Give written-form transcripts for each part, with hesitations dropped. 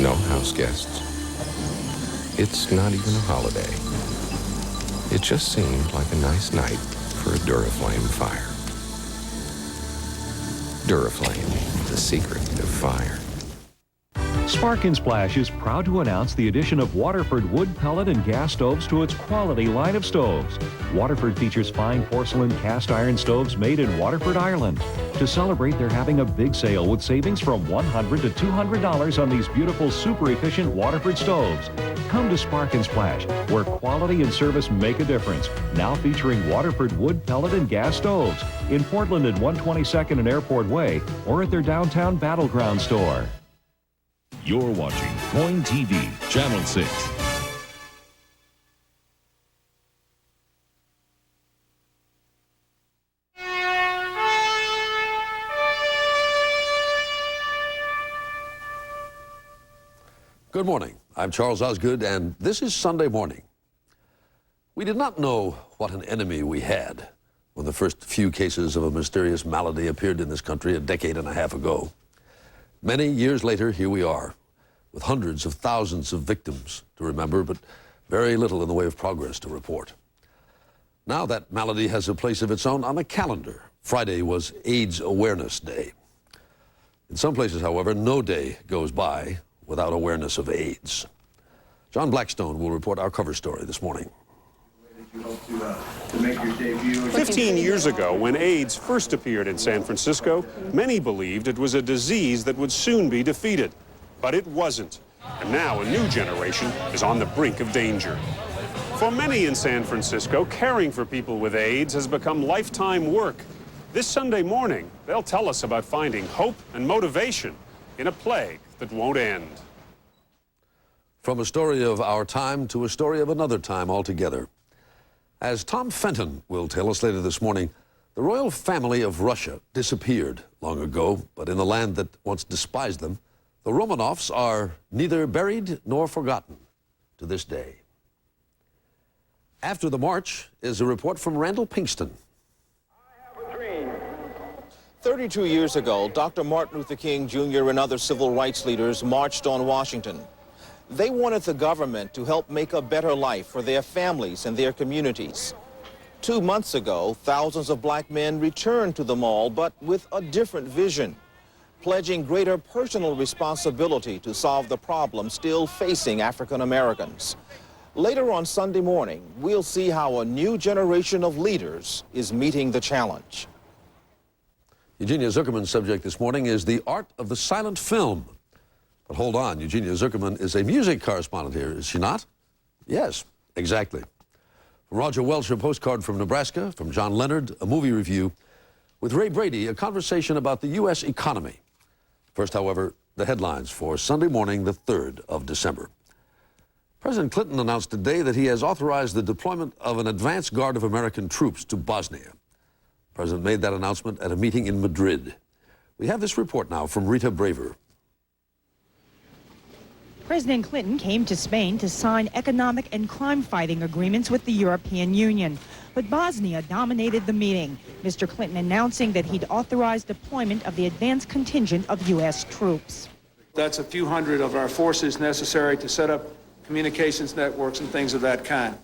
No house guests. It's not even a holiday. It just seemed like a nice night for a Duraflame fire. Duraflame, the secret of fire. Spark and Splash is proud to announce the addition of Waterford wood pellet and gas stoves to its quality line of stoves. Waterford features fine porcelain cast iron stoves made in Waterford, Ireland. To celebrate, they're having a big sale with savings from $100 to $200 on these beautiful, super efficient Waterford stoves. Come to Spark and Splash, where quality and service make a difference. Now featuring Waterford wood pellet and gas stoves in Portland at 122nd and Airport Way, or at their downtown Battleground store. You're watching Coin TV, Channel 6. Good morning. I'm Charles Osgood, and this is Sunday morning. We did not know what an enemy we had when the first few cases of a mysterious malady appeared in this country a decade and a half ago. Many years later, here we are, with hundreds of thousands of victims to remember, but very little in the way of progress to report. Now that malady has a place of its own on the calendar. Friday was AIDS Awareness Day. In some places, however, no day goes by without awareness of AIDS. John Blackstone will report our cover story this morning. 15 years ago, when AIDS first appeared in San Francisco, many believed it was a disease that would soon be defeated. But it wasn't. And now a new generation is on the brink of danger. For many in San Francisco, caring for people with AIDS has become lifetime work. This Sunday morning, they'll tell us about finding hope and motivation in a plague that won't end. From a story of our time to a story of another time altogether. As Tom Fenton will tell us later this morning, the royal family of Russia disappeared long ago, but in a land that once despised them, the Romanovs are neither buried nor forgotten to this day. After the march is a report from Randall Pinkston. 32 years ago, Dr. Martin Luther King Jr. and other civil rights leaders marched on Washington. They wanted the government to help make a better life for their families and their communities. 2 months ago, thousands of black men returned to the mall, but with a different vision, pledging greater personal responsibility to solve the problems still facing African Americans. Later on Sunday morning, we'll see how a new generation of leaders is meeting the challenge. Eugenia Zuckerman's subject this morning is the art of the silent film. But hold on, Eugenia Zuckerman is a music correspondent here, is she not? Yes, exactly. From Roger Welch, a postcard from Nebraska. From John Leonard, a movie review. With Ray Brady, a conversation about the U.S. economy. First, however, the headlines for Sunday morning, the 3rd of December. President Clinton announced today that he has authorized the deployment of an advance guard of American troops to Bosnia. The President made that announcement at a meeting in Madrid. We have this report now from Rita Braver. President Clinton came to Spain to sign economic and crime-fighting agreements with the European Union. But Bosnia dominated the meeting, Mr. Clinton announcing that he'd authorized deployment of the advanced contingent of U.S. troops. That's a few hundred of our forces necessary to set up communications networks and things of that kind.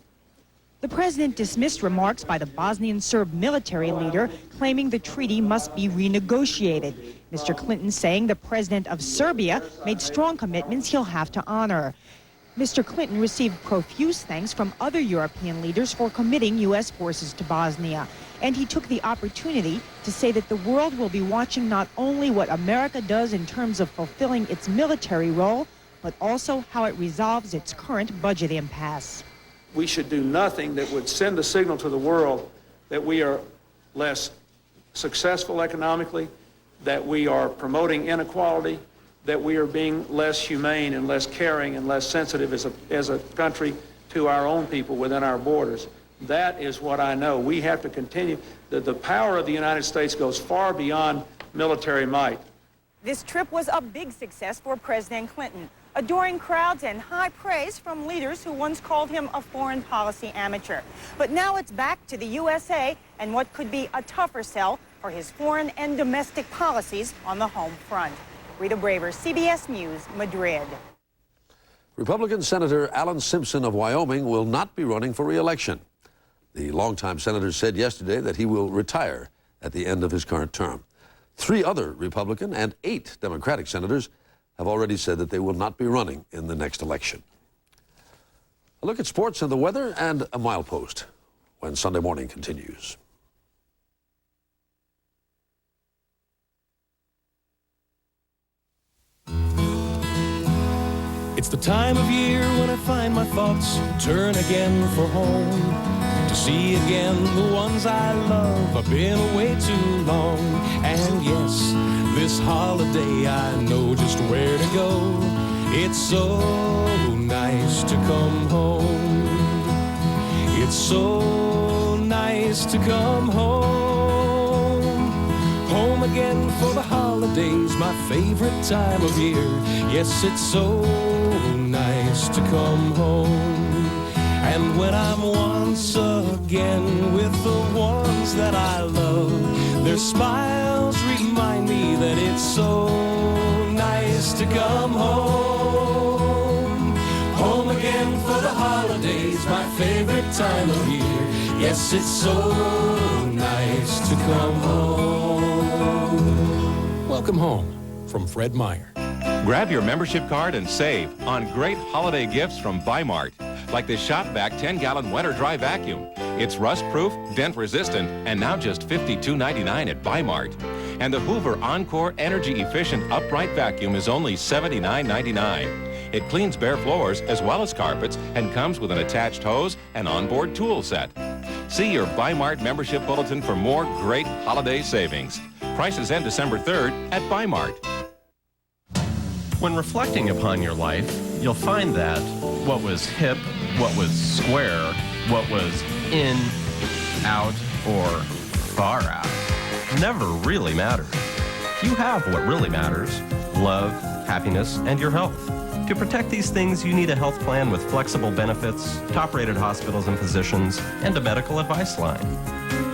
The president dismissed remarks by the Bosnian Serb military leader, claiming the treaty must be renegotiated. Mr. Clinton saying the president of Serbia made strong commitments he'll have to honor. Mr. Clinton received profuse thanks from other European leaders for committing U.S. forces to Bosnia. And he took the opportunity to say that the world will be watching not only what America does in terms of fulfilling its military role, but also how it resolves its current budget impasse. We should do nothing that would send a signal to the world that we are less successful economically, that we are promoting inequality, that we are being less humane and less caring and less sensitive as a country to our own people within our borders. That is what I know. We have to continue. The power of the United States goes far beyond military might. This trip was a big success for President Clinton, adoring crowds and high praise from leaders who once called him a foreign policy amateur. But now it's back to the USA and what could be a tougher sell for his foreign and domestic policies on the home front. Rita Braver, CBS News, Madrid. Republican Senator Alan Simpson of Wyoming will not be running for re-election. The longtime senator said yesterday that he will retire at the end of his current term. 3 other Republican and 8 Democratic senators have already said that they will not be running in the next election. A look at sports and the weather and a milepost when Sunday Morning continues. It's the time of year when I find my thoughts turn again for home. To see again the ones I love. I've been away too long. And yes, this holiday I know just where to go. It's so nice to come home. It's so nice to come home. Home again for the holidays, my favorite time of year. Yes, it's so nice to come home. And when I'm once again with the ones that I love, their smiles remind me that it's so nice to come home. Home again for the holidays, my favorite time of year. Yes, it's so nice to come home. Welcome home from Fred Meyer. Grab your membership card and save on great holiday gifts from Bi-Mart, like this Shop-Vac 10-gallon wet or dry vacuum. It's rust-proof, dent-resistant, and now just $52.99 at Bi-Mart. And the Hoover Encore energy-efficient upright vacuum is only $79.99. It cleans bare floors as well as carpets and comes with an attached hose and onboard tool set. See your Bi-Mart membership bulletin for more great holiday savings. Prices end December 3rd at Bi-Mart. When reflecting upon your life, you'll find that what was hip, what was square, what was in, out, or far out never really mattered. You have what really matters: love, happiness, and your health. To protect these things, you need a health plan with flexible benefits, top-rated hospitals and physicians, and a medical advice line.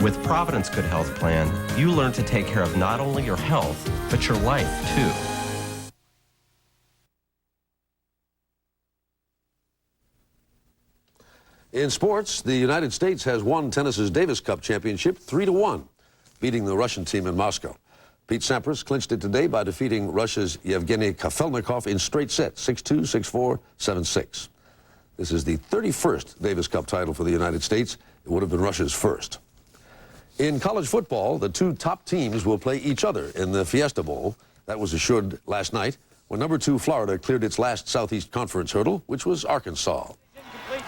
With Providence Good Health Plan, you learn to take care of not only your health, but your life, too. In sports, the United States has won tennis's Davis Cup championship 3-1, beating the Russian team in Moscow. Pete Sampras clinched it today by defeating Russia's Yevgeny Kafelnikov in straight sets, 6-2, 6-4, 7-6. This is the 31st Davis Cup title for the United States. It would have been Russia's first. In college football, the 2 top teams will play each other in the Fiesta Bowl. That was assured last night when number 2 Florida cleared its last Southeast Conference hurdle, which was Arkansas.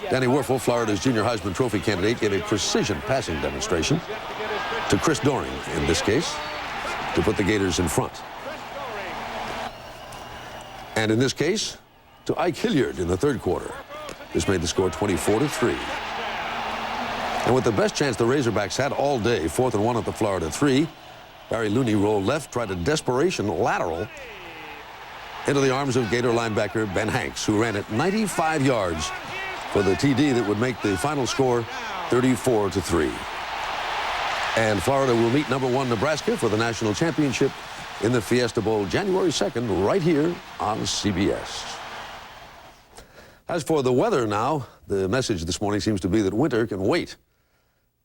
Danny Werfel, Florida's Junior Heisman Trophy candidate, gave a precision passing demonstration to Chris Doering, in this case, to put the Gators in front. And in this case, to Ike Hilliard in the 3rd quarter. This made the score 24-3. And with the best chance the Razorbacks had all day, 4th and 1 at the Florida 3, Barry Looney rolled left, tried a desperation lateral into the arms of Gator linebacker Ben Hanks, who ran it 95 yards for the TD that would make the final score 34-3. And Florida will meet number 1 Nebraska for the national championship in the Fiesta Bowl January 2nd, right here on CBS. As for the weather now, the message this morning seems to be that winter can wait.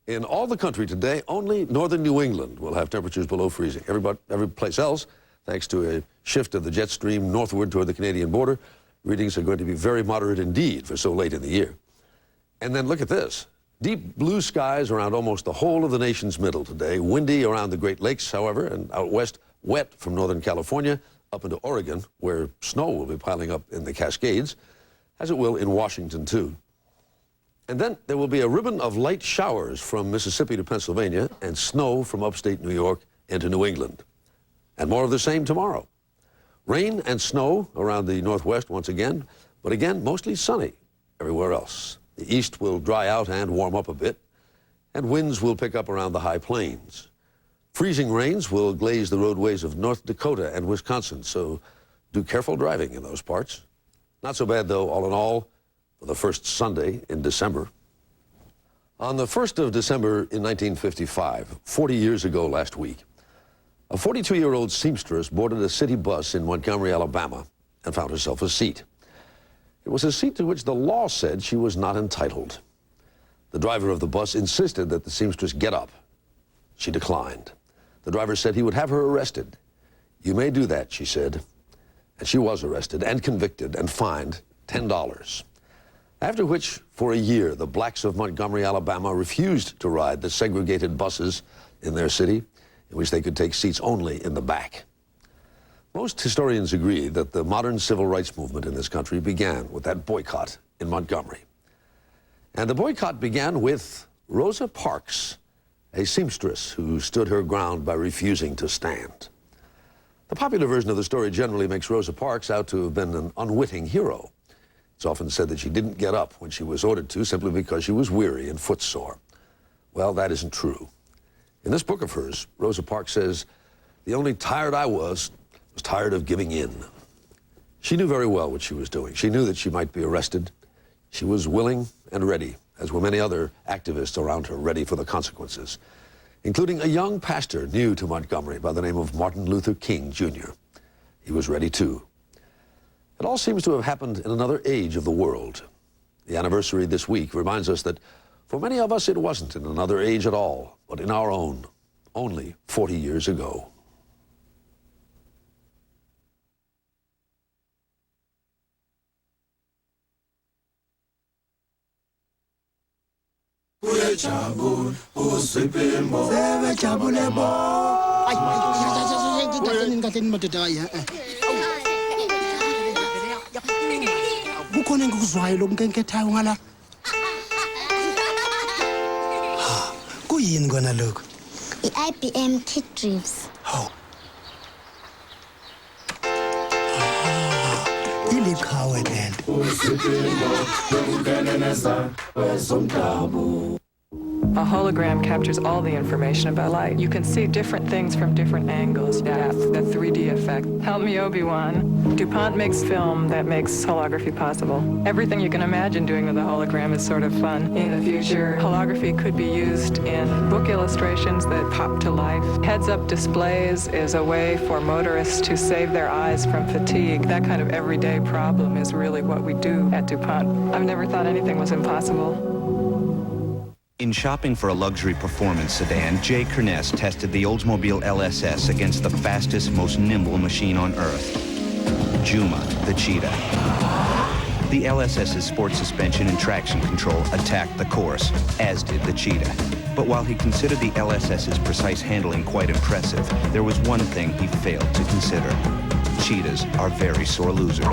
In all the country today, only northern New England will have temperatures below freezing. Every place else, thanks to a shift of the jet stream northward toward the Canadian border, readings are going to be very moderate indeed for so late in the year. And then look at this. Deep blue skies around almost the whole of the nation's middle today. Windy around the Great Lakes, however, and out west, wet from Northern California up into Oregon, where snow will be piling up in the Cascades, as it will in Washington, too. And then there will be a ribbon of light showers from Mississippi to Pennsylvania and snow from upstate New York into New England. And more of the same tomorrow. Rain and snow around the Northwest once again, but again, mostly sunny everywhere else. The east will dry out and warm up a bit, and winds will pick up around the high plains. Freezing rains will glaze the roadways of North Dakota and Wisconsin, so do careful driving in those parts. Not so bad, though, all in all, for the first Sunday in December. On the 1st of December in 1955, 40 years ago last week, a 42-year-old seamstress boarded a city bus in Montgomery, Alabama, and found herself a seat. It was a seat to which the law said she was not entitled. The driver of the bus insisted that the seamstress get up. She declined. The driver said he would have her arrested. "You may do that," she said. And she was arrested and convicted and fined $10. After which, for a year, the blacks of Montgomery, Alabama refused to ride the segregated buses in their city, in which they could take seats only in the back. Most historians agree that the modern civil rights movement in this country began with that boycott in Montgomery. And the boycott began with Rosa Parks, a seamstress who stood her ground by refusing to stand. The popular version of the story generally makes Rosa Parks out to have been an unwitting hero. It's often said that she didn't get up when she was ordered to simply because she was weary and footsore. Well, that isn't true. In this book of hers, Rosa Parks says, "The only tired I was tired of giving in." She knew very well what she was doing. She knew that she might be arrested. She was willing and ready, as were many other activists around her, ready for the consequences, including a young pastor new to Montgomery by the name of Martin Luther King, Jr. He was ready too. It all seems to have happened in another age of the world. The anniversary this week reminds us that for many of us it wasn't in another age at all, but in our own, only 40 years ago. Kukhona engikuzwayo lokunkenkethayo ngala. Kuyini kona lokho? I-IBM kit drips. Iliqhawe lento. A hologram captures all the information about light. You can see different things from different angles. Depth, the 3D effect. Help me, Obi-Wan. DuPont makes film that makes holography possible. Everything you can imagine doing with a hologram is sort of fun. In the future, holography could be used in book illustrations that pop to life. Heads-up displays is a way for motorists to save their eyes from fatigue. That kind of everyday problem is really what we do at DuPont. I've never thought anything was impossible. In shopping for a luxury performance sedan, Jay Kerness tested the Oldsmobile LSS against the fastest, most nimble machine on Earth, Juma, the Cheetah. The LSS's sport suspension and traction control attacked the course, as did the Cheetah. But while he considered the LSS's precise handling quite impressive, there was one thing he failed to consider. Cheetahs are very sore losers.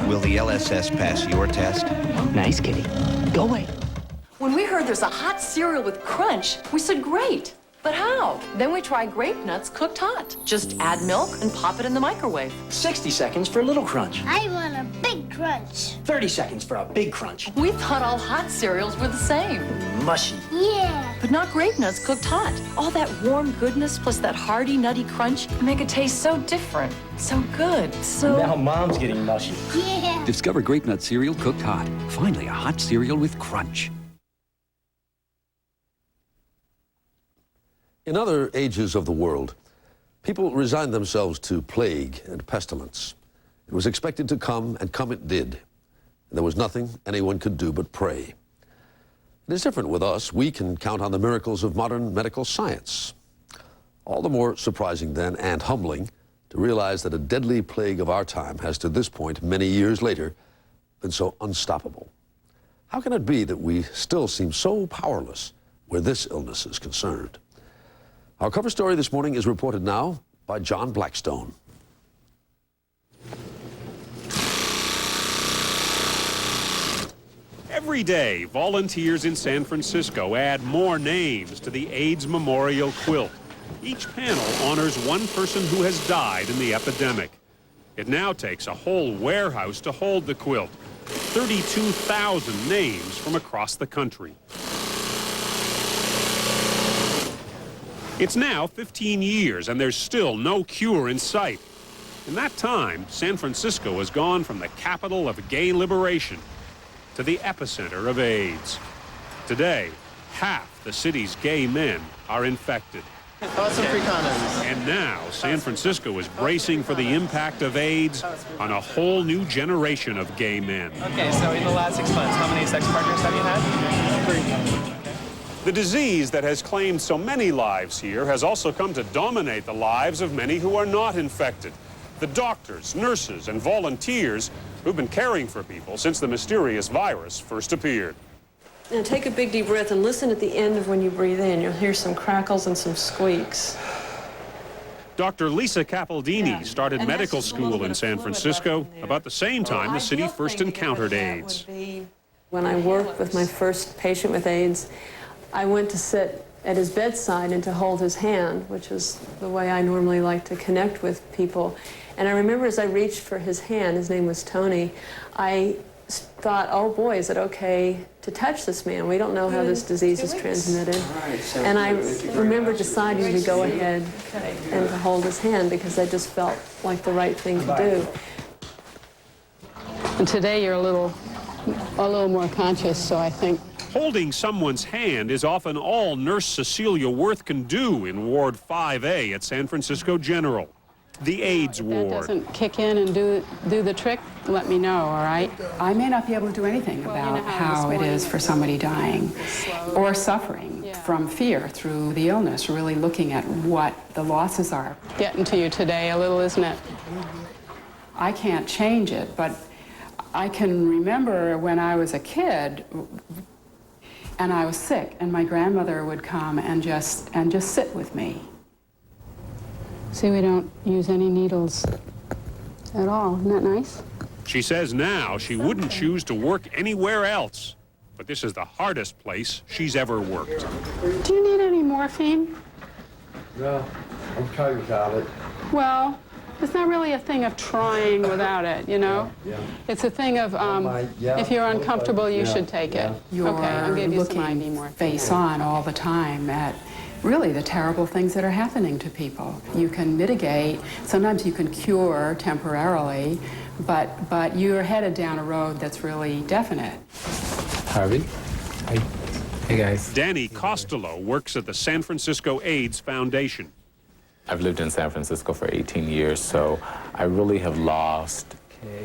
Will the LSS pass your test? Nice, kitty. Go away. When we heard there's a hot cereal with crunch, we said, great, but how? Then we tried grape nuts cooked hot. Just add milk and pop it in the microwave. 60 seconds for a little crunch. I want a big crunch. 30 seconds for a big crunch. We thought all hot cereals were the same. Mushy. Yeah. But not grape nuts cooked hot. All that warm goodness plus that hearty, nutty crunch make it taste so different, so good, so... Now Mom's getting mushy. Yeah. Discover grape nut cereal cooked hot. Finally, a hot cereal with crunch. In other ages of the world, people resigned themselves to plague and pestilence. It was expected to come, and come it did. And there was nothing anyone could do but pray. It is different with us. We can count on the miracles of modern medical science. All the more surprising then, and humbling, to realize that a deadly plague of our time has to this point, many years later, been so unstoppable. How can it be that we still seem so powerless where this illness is concerned? Our cover story this morning is reported now by John Blackstone. Every day, volunteers in San Francisco add more names to the AIDS Memorial Quilt. Each panel honors one person who has died in the epidemic. It now takes a whole warehouse to hold the quilt. 32,000 names from across the country. It's now 15 years, and there's still no cure in sight. In that time, San Francisco has gone from the capital of gay liberation to the epicenter of AIDS. Today, half the city's gay men are infected. How about some free condoms? And now, San Francisco is bracing for the impact of AIDS on a whole new generation of gay men. Okay, so in the last 6 months, how many sex partners have you had? 3. The disease that has claimed so many lives here has also come to dominate the lives of many who are not infected. The doctors, nurses, and volunteers who've been caring for people since the mysterious virus first appeared. Now take a big deep breath and listen at the end of when you breathe in. You'll hear some crackles and some squeaks. Dr. Lisa Capaldini started medical school in San Francisco about the same time the city first encountered AIDS. When I worked with my first patient with AIDS, I went to sit at his bedside and to hold his hand, which is the way I normally like to connect with people. And I remember as I reached for his hand, his name was Tony, I thought, oh boy, is it okay to touch this man? We don't know how this disease is transmitted. And I remember deciding to go ahead and to hold his hand because I just felt like the right thing to do. And today you're a little more conscious, so I think. Holding someone's hand is often all Nurse Cecilia Worth can do in Ward 5A at San Francisco General, the AIDS ward. If that doesn't kick in and do the trick, let me know, all right? I may not be able to do anything about how it is for somebody dying or suffering from fear through the illness, really looking at what the losses are. Getting to you today a little, isn't it? I can't change it, but I can remember when I was a kid and I was sick, and my grandmother would come and just sit with me. See, we don't use any needles at all. Isn't that nice? She says now she wouldn't choose to work anywhere else, but this is the hardest place she's ever worked. Do you need any morphine? No, I'm trying without it. Well, it's not really a thing of trying without it, you know? Yeah. It's a thing of, if you're uncomfortable, you should take it. You're okay, I'll give you some looking IV morphine. face on all the time at really the terrible things that are happening to people. You can mitigate, sometimes you can cure temporarily, but you're headed down a road that's really definite. Harvey? Hey guys. Danny Costello works at the San Francisco AIDS Foundation. I've lived in San Francisco for 18 years, so I really have lost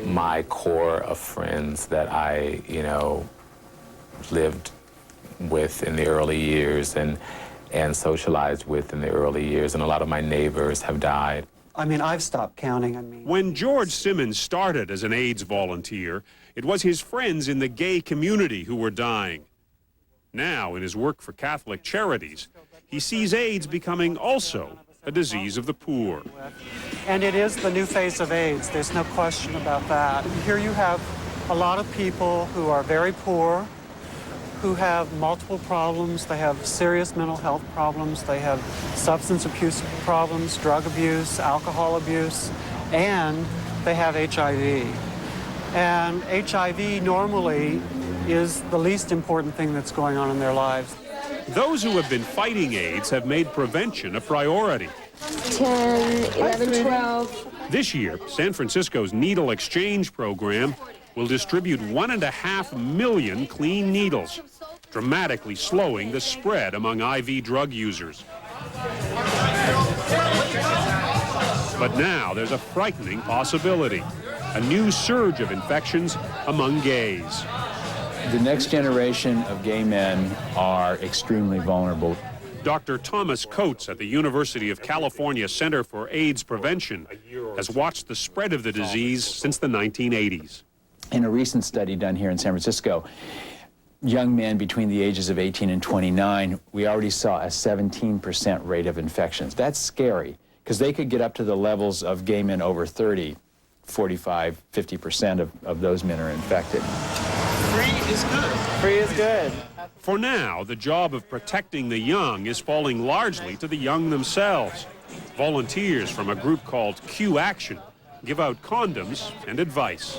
my core of friends that I, lived with in the early years and socialized with in the early years, and a lot of my neighbors have died. I mean, I've stopped counting. When George Simmons started as an AIDS volunteer, it was his friends in the gay community who were dying. Now, in his work for Catholic Charities, he sees AIDS becoming also a disease of the poor. And it is the new face of AIDS. There's no question about that. Here you have a lot of people who are very poor, who have multiple problems. They have serious mental health problems. They have substance abuse problems, drug abuse, alcohol abuse, and they have HIV. And HIV normally is the least important thing that's going on in their lives. Those who have been fighting AIDS have made prevention a priority. 10, 11, 12. This year, San Francisco's Needle Exchange program will distribute 1.5 million clean needles, dramatically slowing the spread among IV drug users. But now there's a frightening possibility, a new surge of infections among gays. The next generation of gay men are extremely vulnerable. Dr. Thomas Coates at the University of California Center for AIDS Prevention has watched the spread of the disease since the 1980s. In a recent study done here in San Francisco, young men between the ages of 18 and 29, we already saw a 17% rate of infections. That's scary, because they could get up to the levels of gay men over 30, 45, 50% of those men are infected. Free is good. Free is good. For now, the job of protecting the young is falling largely to the young themselves. Volunteers from a group called Q Action give out condoms and advice.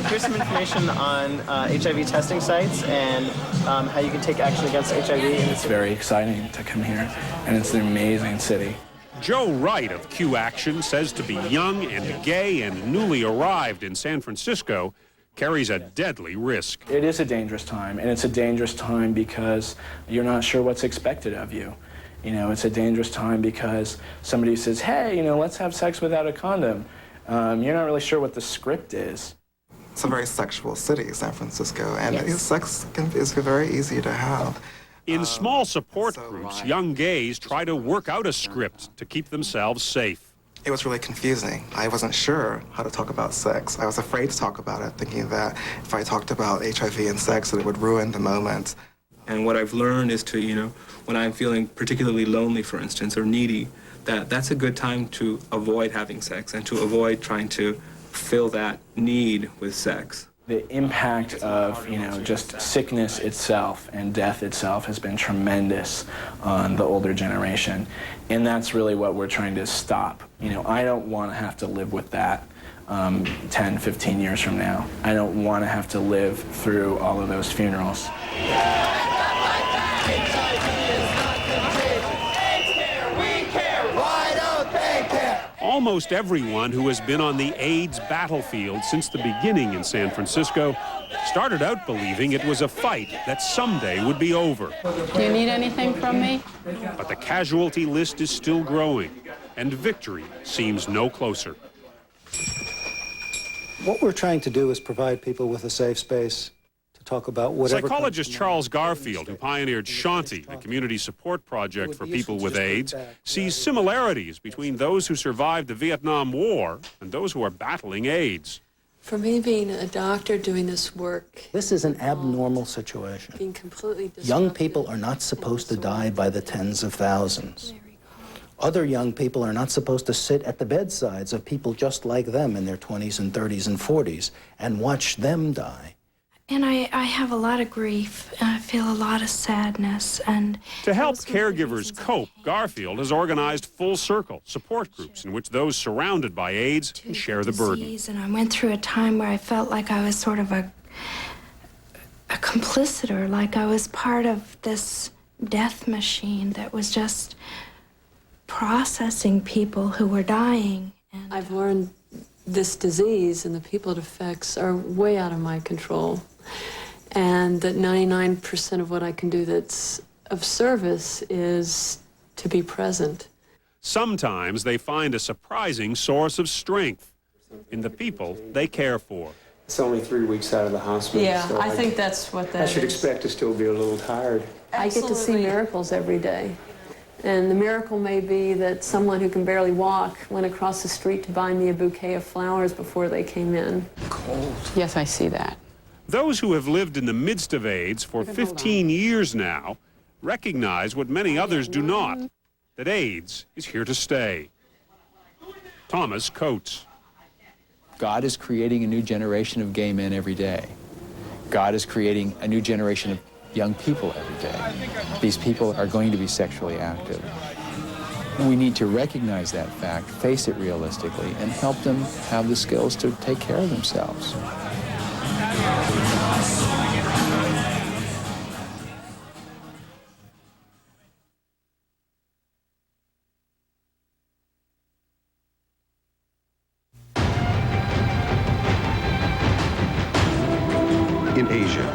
Here's some information on HIV testing sites and how you can take action against HIV. It's very exciting to come here, and it's an amazing city. Joe Wright of Q Action says to be young and gay and newly arrived in San Francisco carries a deadly risk. It is a dangerous time, and it's a dangerous time because you're not sure what's expected of you. You know, it's a dangerous time because somebody says, hey, you know, let's have sex without a condom. You're not really sure what the script is. It's a very sexual city, San Francisco, and sex is very easy to have. In small support groups, young gays try to work out a script to keep themselves safe. It was really confusing. I wasn't sure how to talk about sex. I was afraid to talk about it, thinking that if I talked about HIV and sex, that it would ruin the moment. And what I've learned is to, you know, when I'm feeling particularly lonely, for instance, or needy, that's a good time to avoid having sex and to avoid trying to fill that need with sex. The impact of, you know, just sickness itself and death itself has been tremendous on the older generation. And that's really what we're trying to stop. You know, I don't want to have to live with that 10, 15 years from now. I don't want to have to live through all of those funerals. Almost everyone who has been on the AIDS battlefield since the beginning in San Francisco started out believing it was a fight that someday would be over. Do you need anything from me? But the casualty list is still growing, and victory seems no closer. What we're trying to do is provide people with a safe space to talk about whatever. Psychologist Charles Garfield, who pioneered Shanti, a community support project for people with AIDS, sees similarities between those who survived the Vietnam War and those who are battling AIDS. For me, being a doctor doing this work, This is an abnormal situation. being completely Young people are not supposed to die by the tens of thousands. Other young people are not supposed to sit at the bedsides of people just like them in their 20s and 30s and 40s and watch them die. And I have a lot of grief, and I feel a lot of sadness. And to help caregivers cope, Garfield has organized Full Circle support groups in which those surrounded by AIDS can share the burden. And I went through a time where I felt like I was sort of a complicit, like I was part of this death machine that was just processing people who were dying. And I've learned this disease and the people it affects are way out of my control. And that 99% of what I can do that's of service is to be present. Sometimes they find a surprising source of strength in the people they care for. It's only 3 weeks out of the hospital. Yeah, so I think that's what that I should is. expect to still be a little tired. I get to see miracles every day. And the miracle may be that someone who can barely walk went across the street to buy me a bouquet of flowers before they came in. Cold. Yes, I see that. Those who have lived in the midst of AIDS for 15 years now recognize what many others do not, that AIDS is here to stay. Thomas Coates. God is creating a new generation of gay men every day. God is creating a new generation of young people every day. These people are going to be sexually active. We need to recognize that fact, face it realistically, and help them have the skills to take care of themselves. In Asia,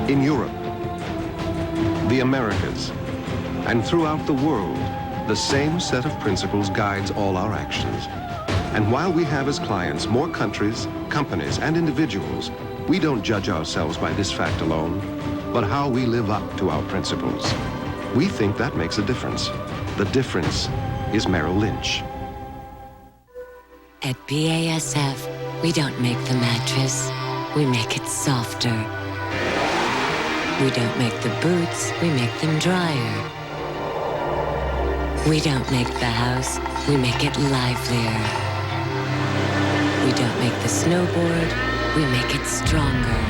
in Europe, the Americas, and throughout the world, the same set of principles guides all our actions. And while we have as clients more countries, companies, and individuals, we don't judge ourselves by this fact alone, but how we live up to our principles. We think that makes a difference. The difference is Merrill Lynch. At BASF, we don't make the mattress, we make it softer. We don't make the boots, we make them drier. We don't make the house, we make it livelier. We don't make the snowboard, we make it stronger.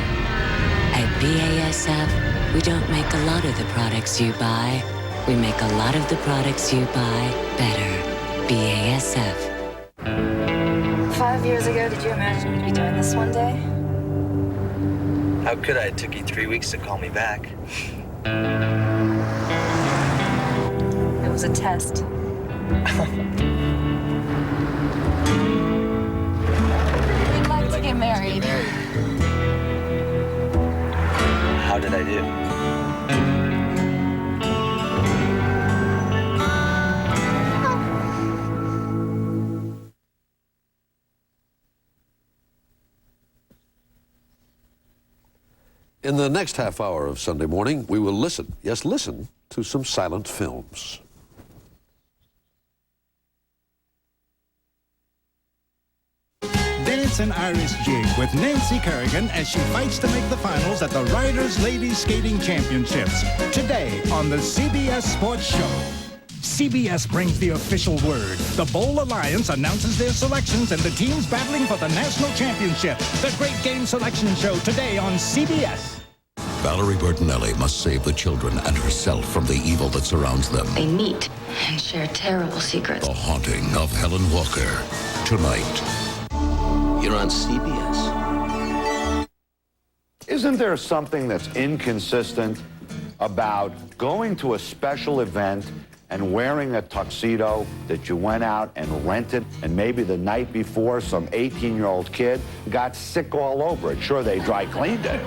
At BASF, we don't make a lot of the products you buy, we make a lot of the products you buy better. BASF. 5 years ago, did you imagine you'd be doing this one day? How could I? It took you 3 weeks to call me back. It was a test. We'd like to get married. How did I do? In the next half hour of Sunday Morning, we will listen, yes, listen, to some silent films. Dance an Irish jig with Nancy Kerrigan as she fights to make the finals at the Riders Ladies Skating Championships. Today on the CBS Sports Show. CBS brings the official word. The Bowl Alliance announces their selections and the teams battling for the national championship. The Great Game Selection Show today on CBS. Valerie Bertinelli must save the children and herself from the evil that surrounds them. They meet and share terrible secrets. The Haunting of Helen Walker. Tonight. You're on CBS. Isn't there something that's inconsistent about going to a special event and wearing a tuxedo that you went out and rented, and maybe the night before some 18-year-old kid got sick all over it? Sure, they dry cleaned it.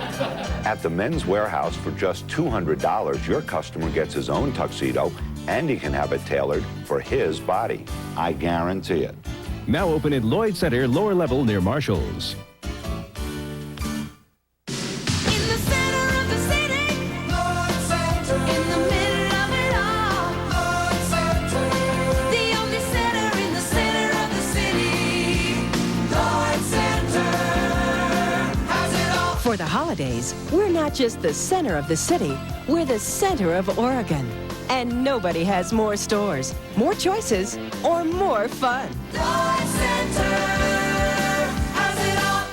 At the Men's Warehouse, for just $200, your customer gets his own tuxedo, and he can have it tailored for his body. I guarantee it. Now open at Lloyd Center, lower level near Marshall's. For the holidays, we're not just the center of the city, we're the center of Oregon. And nobody has more stores, more choices, or more fun. Lloyd Center has it all.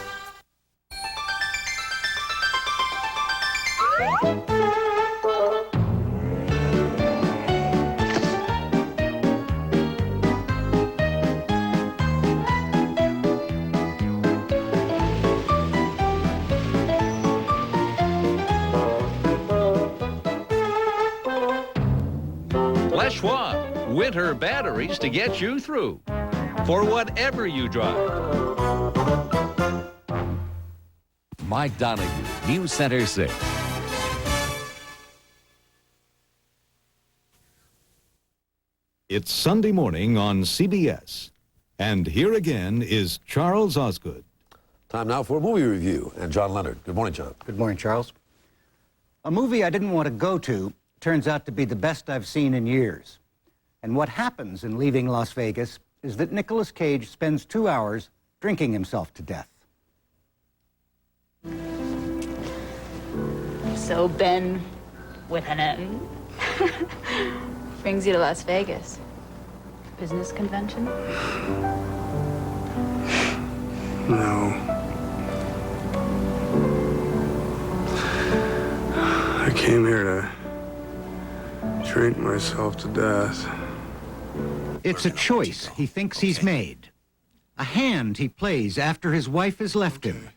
Les Schwab, winter batteries to get you through for whatever you drive. Mike Donahue, News Center 6. It's Sunday morning on CBS. And here again is Charles Osgood. Time now for a movie review. And John Leonard. Good morning, John. Good morning, Charles. A movie I didn't want to go to turns out to be the best I've seen in years. And what happens in Leaving Las Vegas is that Nicolas Cage spends 2 hours drinking himself to death. So Ben, with an N, brings you to Las Vegas. Business convention? No. I came here to drink myself to death. It's a choice he thinks he's made. A hand he plays after his wife has left him.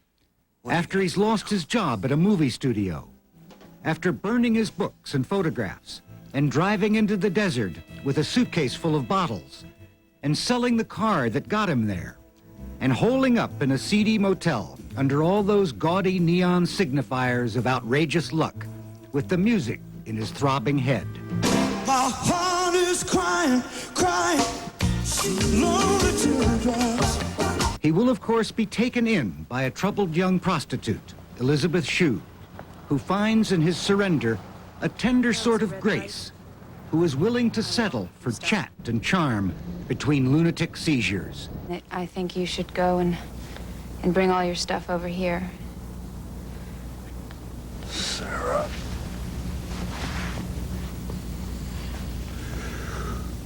After he's lost his job at a movie studio. After burning his books and photographs and driving into the desert with a suitcase full of bottles and selling the car that got him there and holing up in a seedy motel under all those gaudy neon signifiers of outrageous luck with the music in his throbbing head. My heart is crying, crying, slowly teardrops. He will, of course, be taken in by a troubled young prostitute, Elizabeth Shue, who finds in his surrender a tender sort of grace, who is willing to settle for chat and charm between lunatic seizures. I think you should go and bring all your stuff over here. Sarah.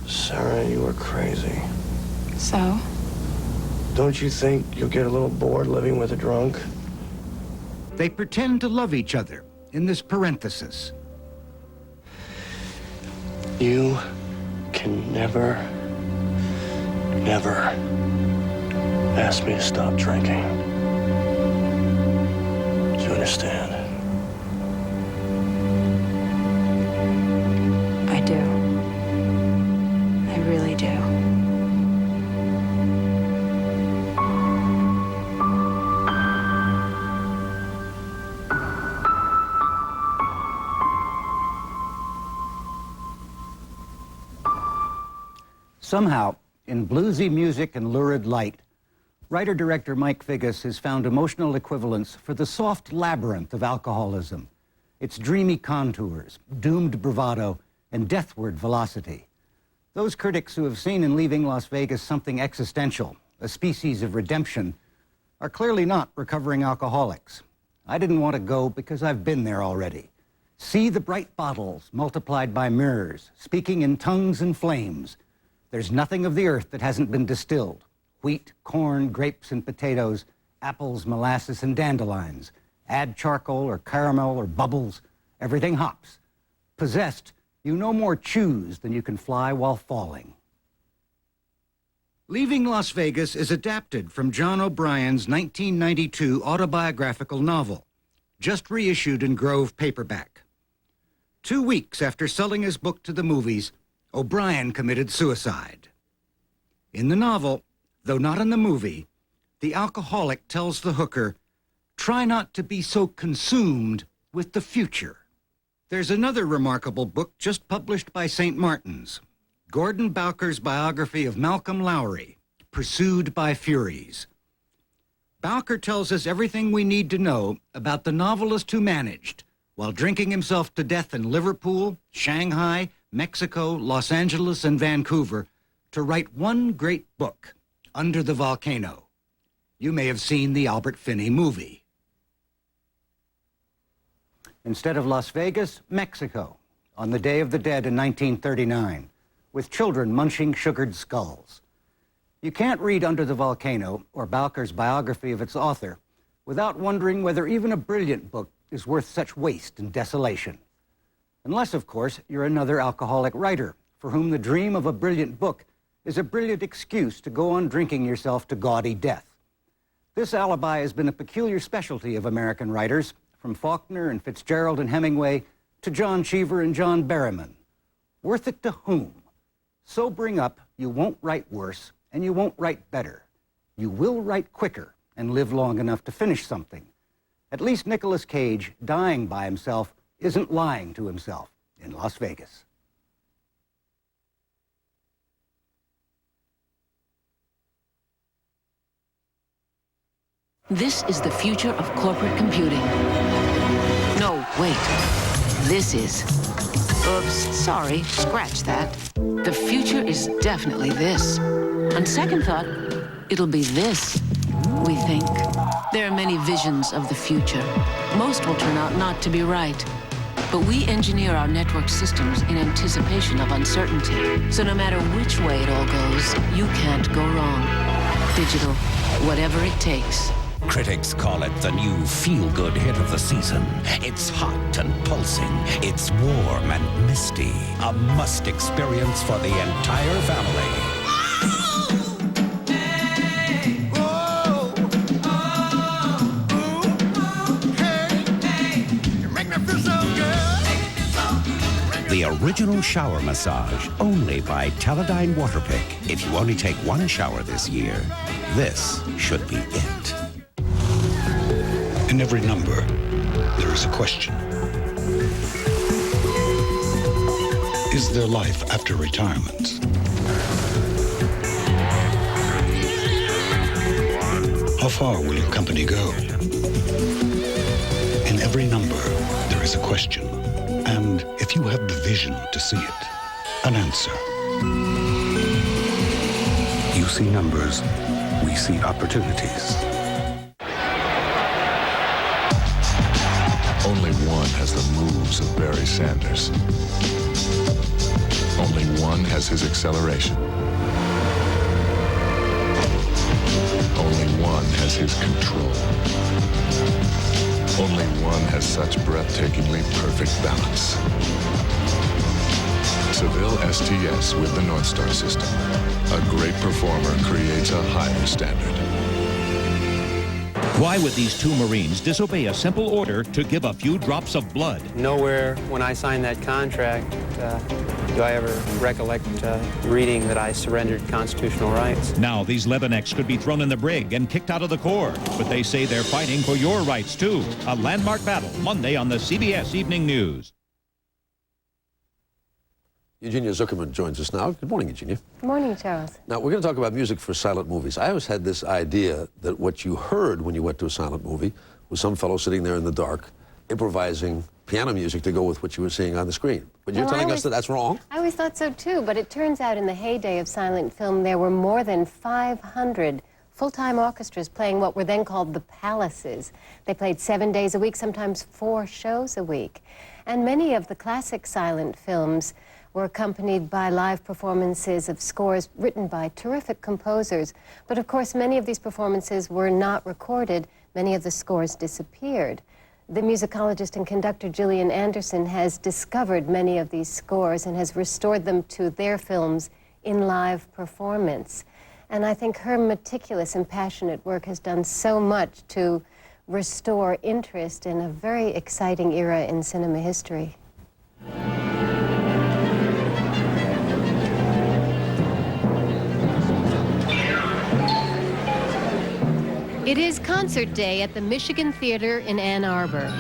Sarah, you are crazy. So? Don't you think you'll get a little bored living with a drunk? They pretend to love each other in this parenthesis. You can never ask me to stop drinking. Do you understand? I do. I really do. Somehow, in bluesy music and lurid light, Writer-director Mike Figgis has found emotional equivalents for the soft labyrinth of alcoholism, its dreamy contours, doomed bravado, and deathward velocity. Those critics who have seen in Leaving Las Vegas something existential, a species of redemption, are clearly not recovering alcoholics. I didn't want to go because I've been there already. See the bright bottles multiplied by mirrors, speaking in tongues and flames. There's nothing of the earth that hasn't been distilled. Wheat, corn, grapes, and potatoes, apples, molasses, and dandelions. Add charcoal or caramel or bubbles, everything hops. Possessed, you no more choose than you can fly while falling. Leaving Las Vegas is adapted from John O'Brien's 1992 autobiographical novel, just reissued in Grove paperback. 2 weeks after selling his book to the movies, O'Brien committed suicide. In the novel, though not in the movie, the alcoholic tells the hooker, "Try not to be so consumed with the future." There's another remarkable book just published by St. Martin's, Gordon Bowker's biography of Malcolm Lowry, Pursued by Furies. Bowker tells us everything we need to know about the novelist who managed, while drinking himself to death in Liverpool, Shanghai, Mexico, Los Angeles, and Vancouver, to write one great book, Under the Volcano. You may have seen the Albert Finney movie. Instead of Las Vegas, Mexico, on the Day of the Dead in 1939, with children munching sugared skulls. You can't read Under the Volcano, or Bowker's biography of its author, without wondering whether even a brilliant book is worth such waste and desolation. Unless, of course, you're another alcoholic writer, for whom the dream of a brilliant book is a brilliant excuse to go on drinking yourself to gaudy death. This alibi has been a peculiar specialty of American writers, from Faulkner and Fitzgerald and Hemingway to John Cheever and John Berryman. Worth it to whom? Sobering up, you won't write worse, and you won't write better. You will write quicker and live long enough to finish something. At least Nicolas Cage, dying by himself, isn't lying to himself in Las Vegas. This is the future of corporate computing. No, wait. This is. Oops, sorry, scratch that. The future is definitely this. On second thought, it'll be this, we think. There are many visions of the future. Most will turn out not to be right. But we engineer our network systems in anticipation of uncertainty. So no matter which way it all goes, you can't go wrong. Digital, whatever it takes. Critics call it the new feel-good hit of the season. It's hot and pulsing. It's warm and misty. A must experience for the entire family. The original shower massage, only by Teledyne Waterpick. If you only take one shower this year, this should be it. In every number, there is a question. Is there life after retirement? How far will your company go? In every number, there is a question. And if you have the vision to see it, an answer. You see numbers, we see opportunities. Only one has the moves of Barry Sanders. Only one has his acceleration. Only one has his control. Only one has such breathtakingly perfect balance. Seville STS with the North Star system. A great performer creates a higher standard. Why would these two Marines disobey a simple order to give a few drops of blood? Nowhere when I signed that contract do I ever recollect reading that I surrendered constitutional rights. Now these Lebaneks could be thrown in the brig and kicked out of the Corps, but they say they're fighting for your rights too. A landmark battle Monday on the CBS Evening News. Eugenia Zuckerman joins us now. Good morning, Eugenia. Good morning, Charles. Now, we're going to talk about music for silent movies. I always had this idea that what you heard when you went to a silent movie was some fellow sitting there in the dark, improvising piano music to go with what you were seeing on the screen. But you're telling us that that's wrong? I always thought so, too. But it turns out in the heyday of silent film, there were more than 500 full-time orchestras playing what were then called the palaces. They played 7 days a week, sometimes 4 shows a week. And many of the classic silent films were accompanied by live performances of scores written by terrific composers. But of course, many of these performances were not recorded. Many of the scores disappeared. The musicologist and conductor Gillian Anderson has discovered many of these scores and has restored them to their films in live performance. And I think her meticulous and passionate work has done so much to restore interest in a very exciting era in cinema history. It is concert day at the Michigan Theater in Ann Arbor.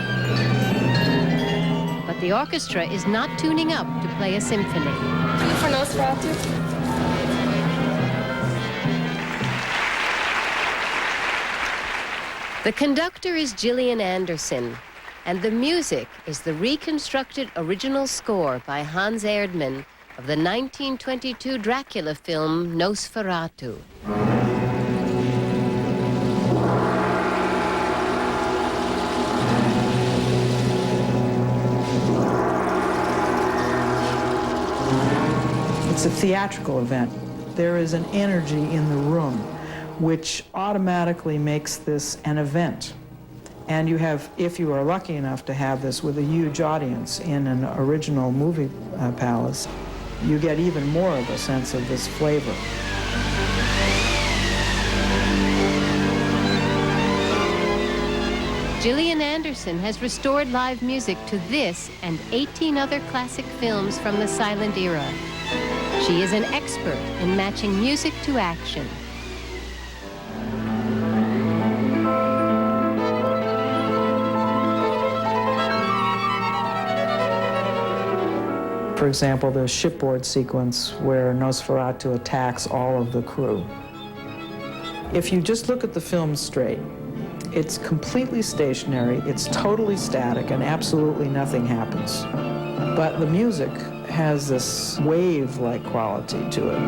But the orchestra is not tuning up to play a symphony. For Nosferatu? The conductor is Gillian Anderson, and the music is the reconstructed original score by Hans Erdmann of the 1922 Dracula film Nosferatu. It's a theatrical event. There is an energy in the room which automatically makes this an event. And you have, if you are lucky enough to have this with a huge audience in an original movie palace, you get even more of a sense of this flavor. Gillian Anderson has restored live music to this and 18 other classic films from the silent era. She is an expert in matching music to action. For example, the shipboard sequence where Nosferatu attacks all of the crew. If you just look at the film straight, it's completely stationary, it's totally static, and absolutely nothing happens. But the music has this wave-like quality to it.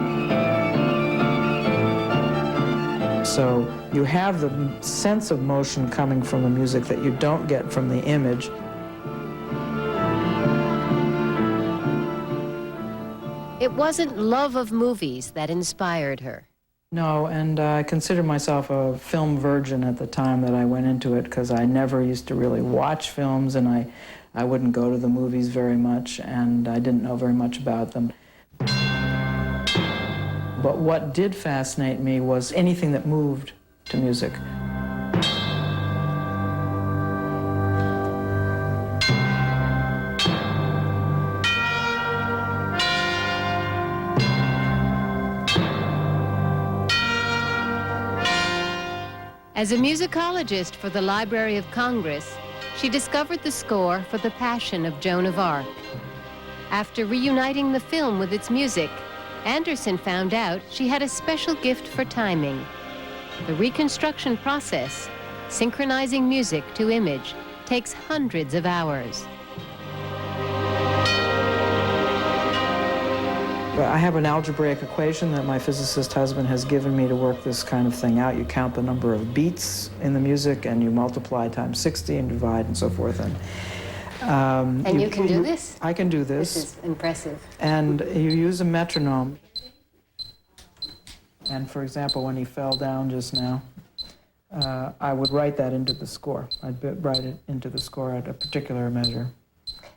So you have the sense of motion coming from the music that you don't get from the image. It wasn't love of movies that inspired her. No, and I consider myself a film virgin at the time that I went into it, because I never used to really watch films, and I wouldn't go to the movies very much, and I didn't know very much about them. But what did fascinate me was anything that moved to music. As a musicologist for the Library of Congress, she discovered the score for The Passion of Joan of Arc. After reuniting the film with its music, Anderson found out she had a special gift for timing. The reconstruction process, synchronizing music to image, takes hundreds of hours. I have an algebraic equation that my physicist husband has given me to work this kind of thing out. You count the number of beats in the music, and you multiply times 60 and divide and so forth. And you can do this? I can do this. This is impressive. And you use a metronome. And for example, when he fell down just now, I would write that into the score. I'd write it into the score at a particular measure.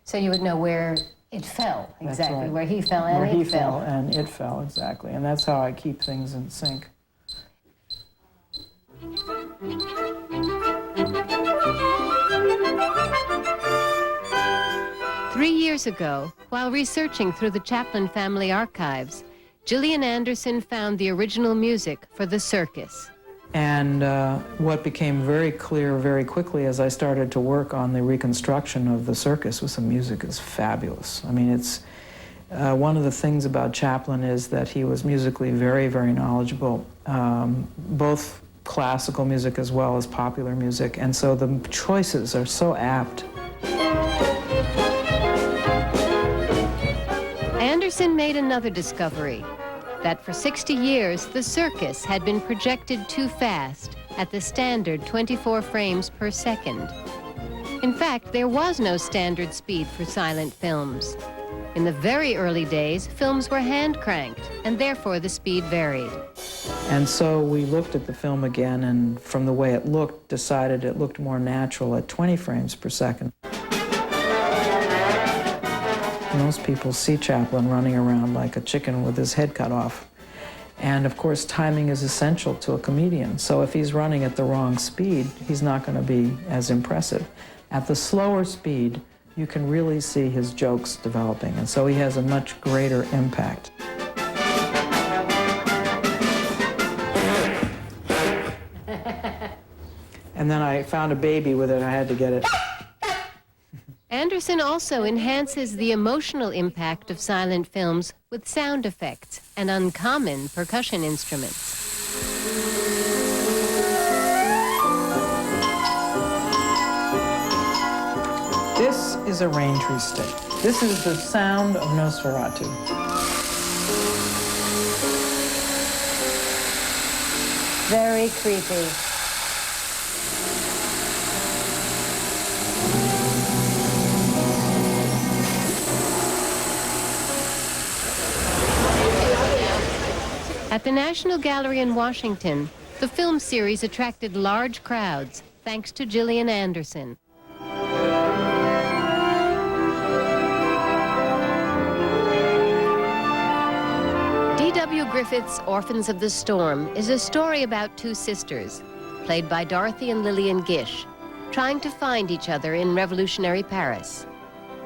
So you would know where it fell, exactly, right. Where he fell and where it he fell. And it fell, exactly. And that's how I keep things in sync. Three years ago, while researching through the Chaplin family archives, Gillian Anderson found the original music for The Circus. And what became very clear very quickly as I started to work on the reconstruction of The Circus was the music is fabulous. I mean, it's One of the things about Chaplin is that he was musically very, very knowledgeable, both classical music as well as popular music, and so the choices are so apt. Anderson made another discovery, that for 60 years the circus had been projected too fast at the standard 24 frames per second. In fact, there was no standard speed for silent films. In the very early days, films were hand-cranked, and therefore the speed varied. And so we looked at the film again, and from the way it looked, decided it looked more natural at 20 frames per second. Most people see Chaplin running around like a chicken with his head cut off. And of course, timing is essential to a comedian. So if he's running at the wrong speed, he's not going to be as impressive. At the slower speed, you can really see his jokes developing, and so he has a much greater impact. And then I found a baby with it, I had to get it. Anderson also enhances the emotional impact of silent films with sound effects and uncommon percussion instruments. This is a rain tree stick. This is the sound of Nosferatu. Very creepy. At the National Gallery in Washington, the film series attracted large crowds thanks to Gillian Anderson. D.W. Griffith's Orphans of the Storm is a story about two sisters, played by Dorothy and Lillian Gish, trying to find each other in revolutionary Paris.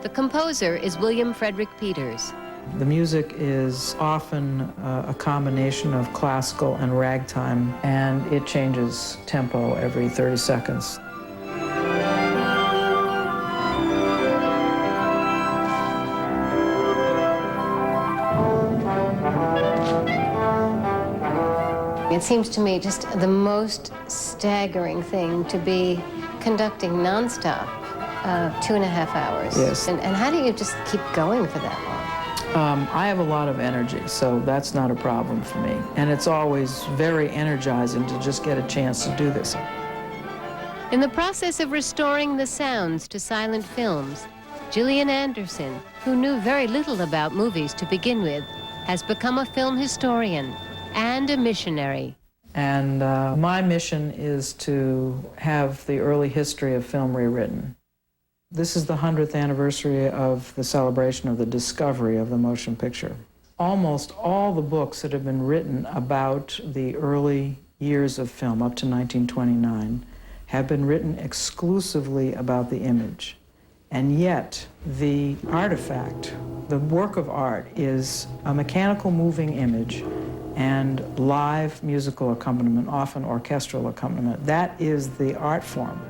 The composer is William Frederick Peters. The music is often a combination of classical and ragtime, and it changes tempo every 30 seconds. It seems to me just the most staggering thing to be conducting nonstop 2.5 hours. Yes. And how do you just keep going for that long? I have a lot of energy, so that's not a problem for me. And it's always very energizing to just get a chance to do this. In the process of restoring the sounds to silent films, Gillian Anderson, who knew very little about movies to begin with, has become a film historian and a missionary. And my mission is to have the early history of film rewritten. This is the 100th anniversary of the celebration of the discovery of the motion picture. Almost all the books that have been written about the early years of film, up to 1929, have been written exclusively about the image. And yet, the artifact, the work of art, is a mechanical moving image and live musical accompaniment, often orchestral accompaniment. That is the art form.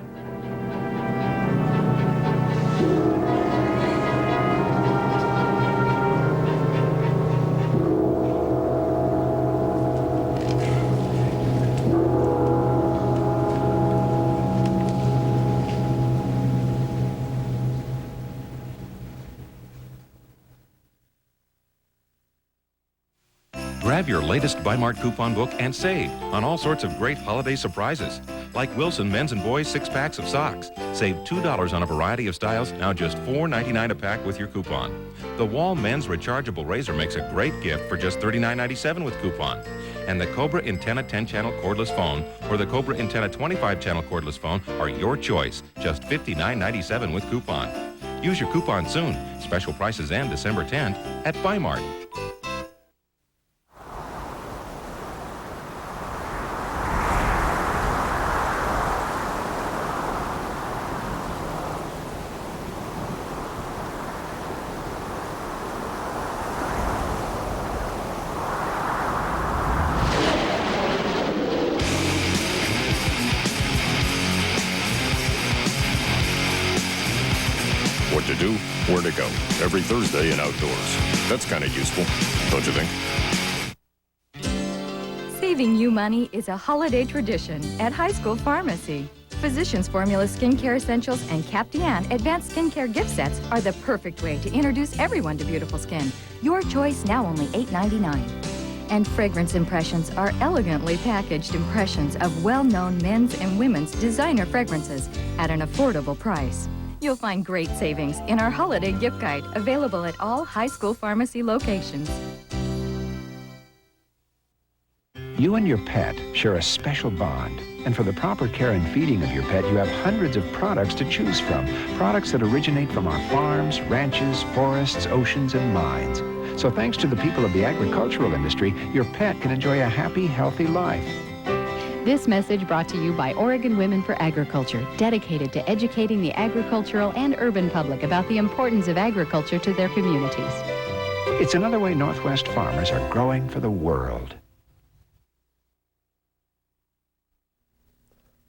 Grab your latest Bi-Mart coupon book and save on all sorts of great holiday surprises. Like Wilson men's and boys 6-packs of socks. Save $2 on a variety of styles, now just $4.99 a pack with your coupon. The Wall men's rechargeable razor makes a great gift for just $39.97 with coupon. And the Cobra Antenna 10-channel cordless phone or the Cobra Antenna 25-channel cordless phone are your choice, just $59.97 with coupon. Use your coupon soon. Special prices end December 10th at Bi-Mart. For to do, where to go, every Thursday and outdoors. That's kind of useful, don't you think? Saving you money is a holiday tradition at High School Pharmacy. Physicians Formula Skincare Essentials and Capdian Advanced Skincare Gift Sets are the perfect way to introduce everyone to beautiful skin. Your choice now only $8.99. And Fragrance Impressions are elegantly packaged impressions of well-known men's and women's designer fragrances at an affordable price. You'll find great savings in our holiday gift guide, available at all High School Pharmacy locations. You and your pet share a special bond. And for the proper care and feeding of your pet, you have hundreds of products to choose from. Products that originate from our farms, ranches, forests, oceans, and mines. So thanks to the people of the agricultural industry, your pet can enjoy a happy, healthy life. This message brought to you by Oregon Women for Agriculture, dedicated to educating the agricultural and urban public about the importance of agriculture to their communities. It's another way Northwest farmers are growing for the world.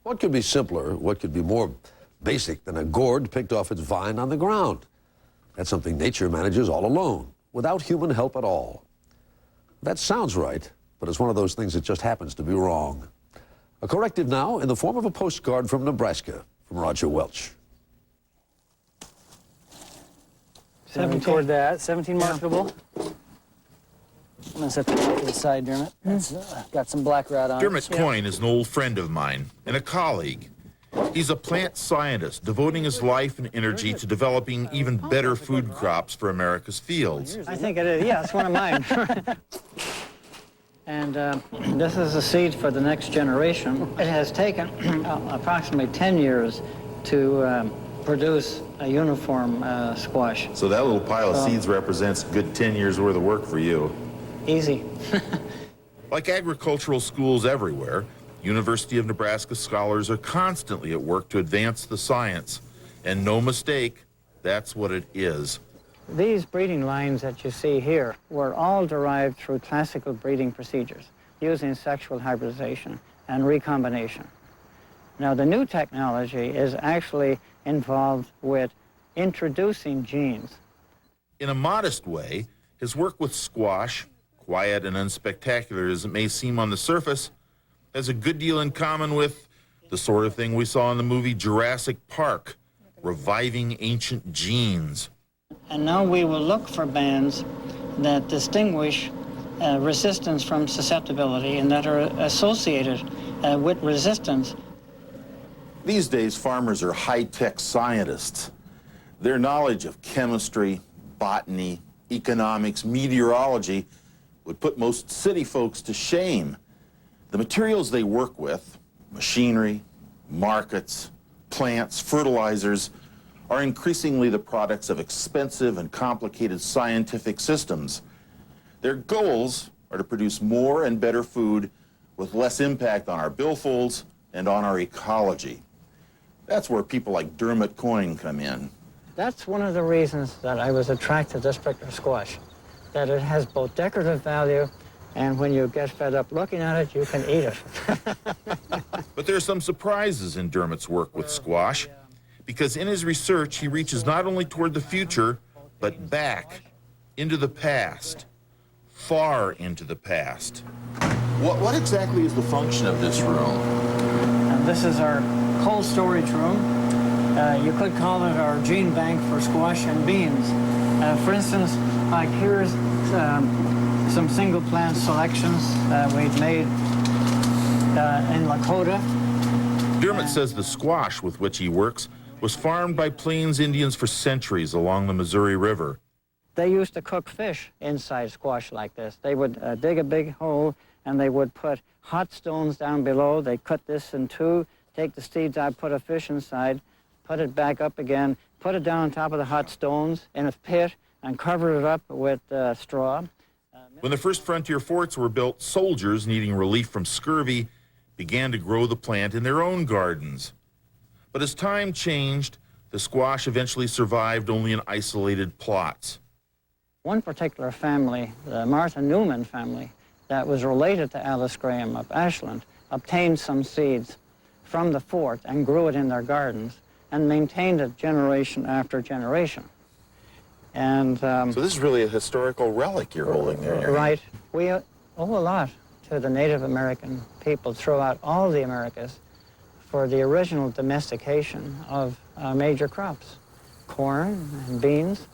What could be simpler, what could be more basic than a gourd picked off its vine on the ground? That's something nature manages all alone, without human help at all. That sounds right, but it's one of those things that just happens to be wrong. A corrective now in the form of a postcard from Nebraska, from Roger Welch. 17 that, 17 marketable. I'm going to set that to the side, Dermot. That's, got some black rot on Dermot it. Coyne is an old friend of mine and a colleague. He's a plant scientist devoting his life and energy to developing even better food crops for America's fields. I think it is. Yeah, it's one of mine. And this is a seed for the next generation. It has taken approximately 10 years to produce a uniform squash. So that little pile of seeds represents a good 10 years worth of work for you. Easy. Like agricultural schools everywhere, University of Nebraska scholars are constantly at work to advance the science. And no mistake, that's what it is. These breeding lines that you see here were all derived through classical breeding procedures using sexual hybridization and recombination. Now, the new technology is actually involved with introducing genes. In a modest way, his work with squash, quiet and unspectacular as it may seem on the surface, has a good deal in common with the sort of thing we saw in the movie Jurassic Park, reviving ancient genes. And now we will look for bands that distinguish resistance from susceptibility and that are associated with resistance. These days, farmers are high-tech scientists. Their knowledge of chemistry, botany, economics, meteorology would put most city folks to shame. The materials they work with, machinery, markets, plants, fertilizers, are increasingly the products of expensive and complicated scientific systems. Their goals are to produce more and better food with less impact on our billfolds and on our ecology. That's where people like Dermot Coyne come in. That's one of the reasons that I was attracted to this particular squash, that it has both decorative value and when you get fed up looking at it, you can eat it. But there are some surprises in Dermot's work with squash, because in his research, he reaches not only toward the future, but back into the past, far into the past. What exactly is the function of this room? And this is our cold storage room. You could call it our gene bank for squash and beans. For instance, like here's some single plant selections we've made in Lakota. Dermot says the squash with which he works was farmed by Plains Indians for centuries along the Missouri River. They used to cook fish inside squash like this. They would dig a big hole and they would put hot stones down below. They cut this in two, take the seeds out, put a fish inside, put it back up again, put it down on top of the hot stones in a pit and cover it up with straw. When the first frontier forts were built, soldiers needing relief from scurvy began to grow the plant in their own gardens. But as time changed, the squash eventually survived only in isolated plots. One particular family, the Martha Newman family, that was related to Alice Graham of Ashland, obtained some seeds from the fort and grew it in their gardens. and maintained it generation after generation. And so this is really a historical relic you're holding there. in your right. hand. We owe a lot to the Native American people throughout all the Americas for the original domestication of major crops, corn and beans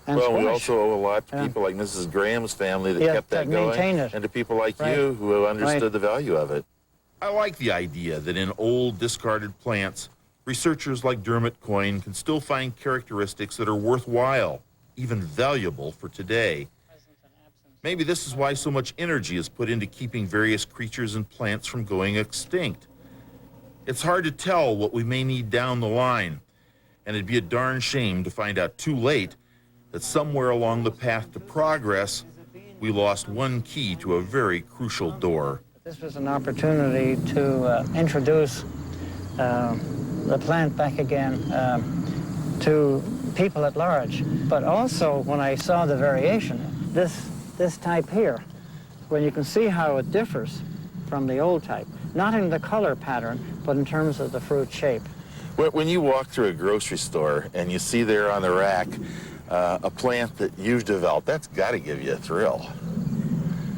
and well, squash. we also owe a lot to people like Mrs. Graham's family that Yeah, kept that that going, maintained it. and to people like Right. you who understood Right. the value of it. I like the idea that in old, discarded plants, researchers like Dermot Coyne can still find characteristics that are worthwhile, even valuable for today. Maybe this is why so much energy is put into keeping various creatures and plants from going extinct. It's hard to tell what we may need down the line, and it'd be a darn shame to find out too late that somewhere along the path to progress, we lost one key to a very crucial door. This was an opportunity to introduce the plant back again to people at large. But also, when I saw the variation, this type here, when you can see how it differs from the old type, not in the color pattern, but in terms of the fruit shape. When you walk through a grocery store and you see there on the rack a plant that you've developed, that's got to give you a thrill.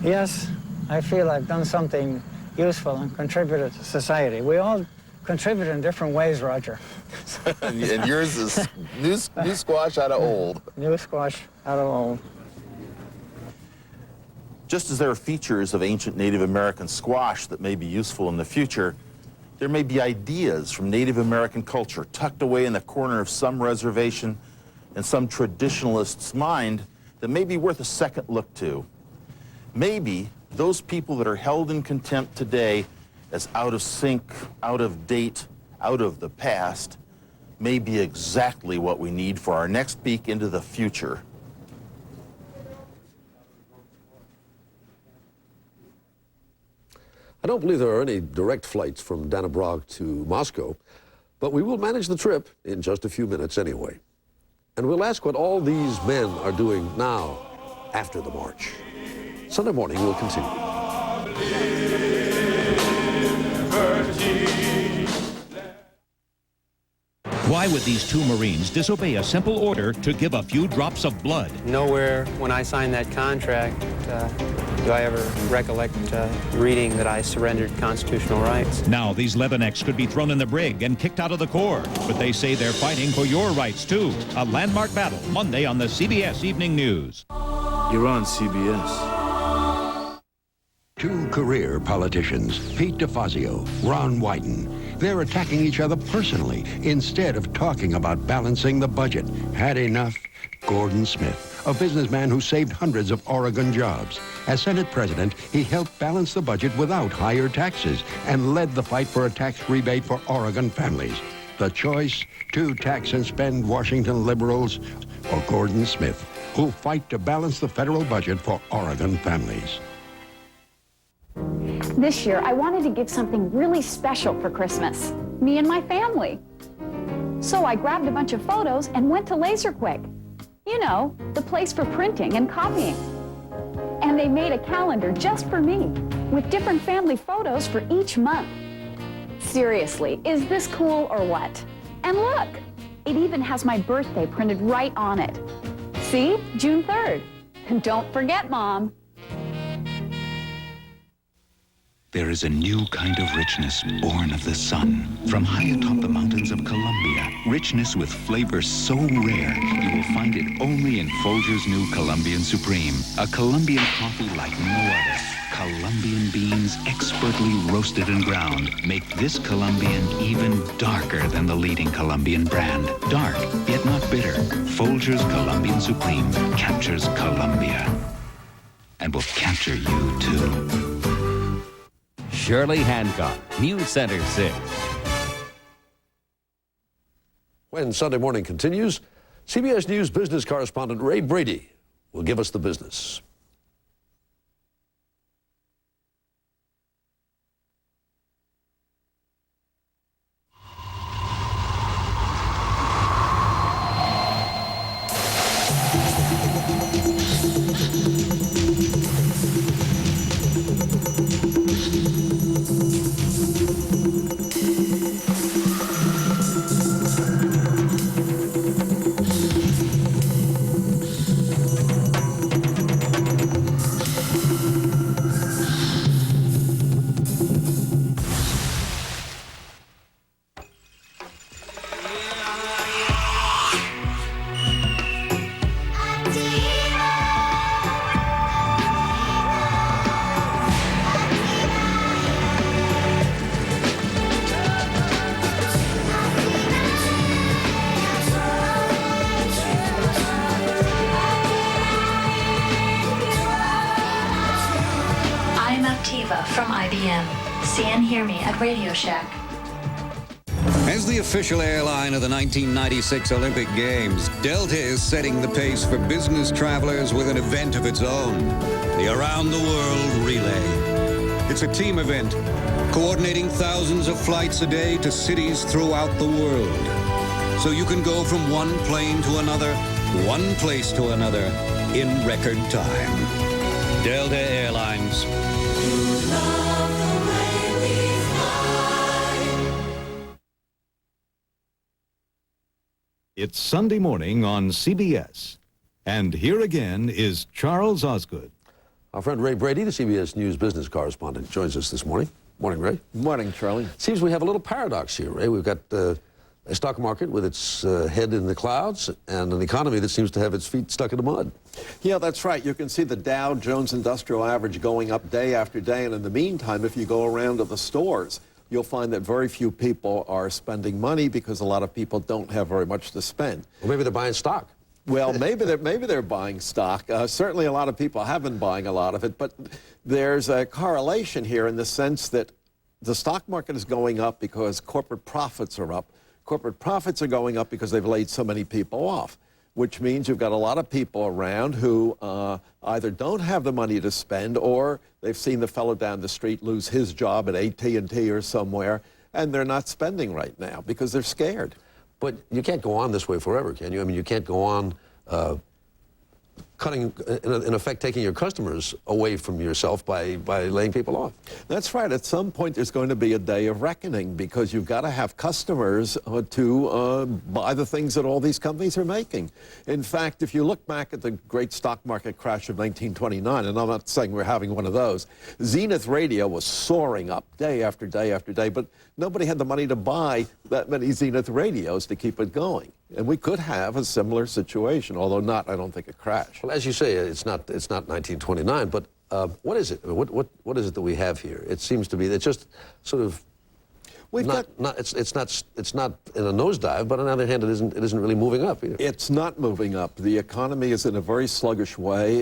Yes, I feel I've done something useful and contributed to society. We all contribute in different ways, Roger. and yours is new squash out of old. New squash out of old. Just as there are features of ancient Native American squash that may be useful in the future, there may be ideas from Native American culture tucked away in the corner of some reservation in some traditionalist's mind that may be worth a second look to. Maybe those people that are held in contempt today as out of sync, out of date, out of the past, may be exactly what we need for our next peek into the future. I don't believe there are any direct flights from Dannebrog to Moscow, but we will manage the trip in just a few minutes anyway. And we'll ask what all these men are doing now after the march. Sunday morning will continue. Why would these two Marines disobey a simple order to give a few drops of blood? Nowhere when I signed that contract do I ever recollect reading that I surrendered constitutional rights. Now these Leathernecks could be thrown in the brig and kicked out of the Corps, but they say they're fighting for your rights too. A landmark battle Monday on the CBS Evening News. You're on CBS. Two career politicians, Pete DeFazio, Ron Wyden. They're attacking each other personally instead of talking about balancing the budget. Had enough? Gordon Smith, a businessman who saved hundreds of Oregon jobs. As Senate President, he helped balance the budget without higher taxes and led the fight for a tax rebate for Oregon families. The choice, two tax and spend Washington liberals or Gordon Smith, who'll fight to balance the federal budget for Oregon families. This year, I wanted to give something really special for Christmas. Me and my family. So I grabbed a bunch of photos and went to LaserQuick. You know, the place for printing and copying. And they made a calendar just for me, with different family photos for each month. Seriously, is this cool or what? And look, it even has my birthday printed right on it. See, June 3rd. And don't forget, Mom. There is a new kind of richness born of the sun. From high atop the mountains of Colombia, richness with flavor so rare, you will find it only in Folgers' new Colombian Supreme. A Colombian coffee like no other. Colombian beans expertly roasted and ground make this Colombian even darker than the leading Colombian brand. Dark, yet not bitter. Folgers Colombian Supreme captures Colombia. And will capture you too. Shirley Hancock, News Center 6. When Sunday morning continues, CBS News business correspondent Ray Brady will give us the business. See and hear me at Radio Shack. As the official airline of the 1996 Olympic Games, Delta is setting the pace for business travelers with an event of its own, the Around the World Relay. It's a team event, coordinating thousands of flights a day to cities throughout the world. So you can go from one plane to another, one place to another, in record time. Delta Airlines. It's Sunday morning on CBS. And here again is Charles Osgood. Our friend Ray Brady, the CBS News business correspondent, joins us this morning. Morning, Ray. Morning, Charlie. Seems we have a little paradox here, Ray. We've got a stock market with its head in the clouds and an economy that seems to have its feet stuck in the mud. Yeah, that's right. You can see the Dow Jones Industrial Average going up day after day, and in the meantime, if you go around to the stores, you'll find that very few people are spending money because a lot of people don't have very much to spend. Well, maybe they're buying stock. Well, maybe they're buying stock. Certainly a lot of people have been buying a lot of it, but there's a correlation here in the sense that the stock market is going up because corporate profits are up. Corporate profits are going up because they've laid so many people off, which means you've got a lot of people around who either don't have the money to spend, or they've seen the fellow down the street lose his job at AT&T or somewhere, and they're not spending right now because they're scared. But you can't go on this way forever, can you? I mean, you can't go on cutting, in effect, taking your customers away from yourself by laying people off. That's right. At some point, there's going to be a day of reckoning because you've got to have customers to buy the things that all these companies are making. In fact, if you look back at the great stock market crash of 1929, and I'm not saying we're having one of those, Zenith Radio was soaring up day after day after day, but nobody had the money to buy that many Zenith radios to keep it going. And we could have a similar situation, although not, I don't think, a crash. Well, as you say, it's not 1929, but what is it? I mean, what is it that we have here? It seems to be it's just sort of it's not in a nosedive, but on the other hand, it isn't really moving up either. It's not moving up. The economy is in a very sluggish way.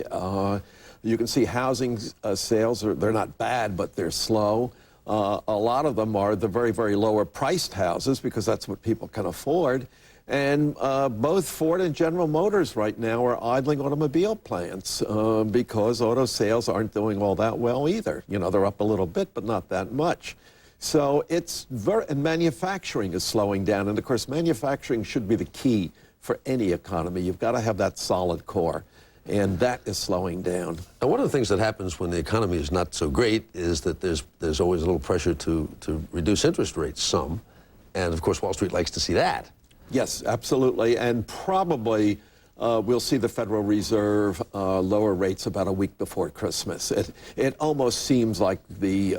You can see housing sales they're not bad, but they're slow. A lot of them are the very, very lower priced houses because that's what people can afford. And both Ford and General Motors right now are idling automobile plants because auto sales aren't doing all that well either. You know, they're up a little bit, but not that much. So and manufacturing is slowing down. And of course, manufacturing should be the key for any economy. You've got to have that solid core. And that is slowing down. Now, one of the things that happens when the economy is not so great is that there's always a little pressure to reduce interest rates some. And of course, Wall Street likes to see that. Yes, absolutely. And probably we'll see the Federal Reserve lower rates about a week before Christmas. It almost seems like the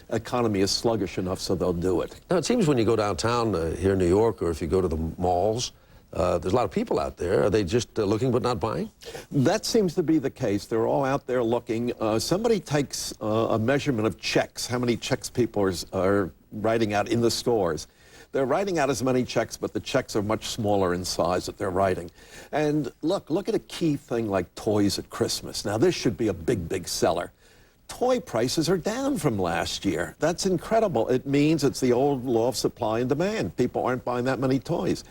economy is sluggish enough so they'll do it. Now, it seems when you go downtown here in New York, or if you go to the malls, there's a lot of people out there. Are they just looking but not buying? That seems to be the case. They're all out there looking. Somebody takes a measurement of checks, how many checks people are writing out in the stores. They're writing out as many checks, but the checks are much smaller in size that they're writing. And look at a key thing like toys at Christmas. Now, this should be a big, big seller. Toy prices are down from last year. That's incredible. It means it's the old law of supply and demand. People aren't buying that many toys.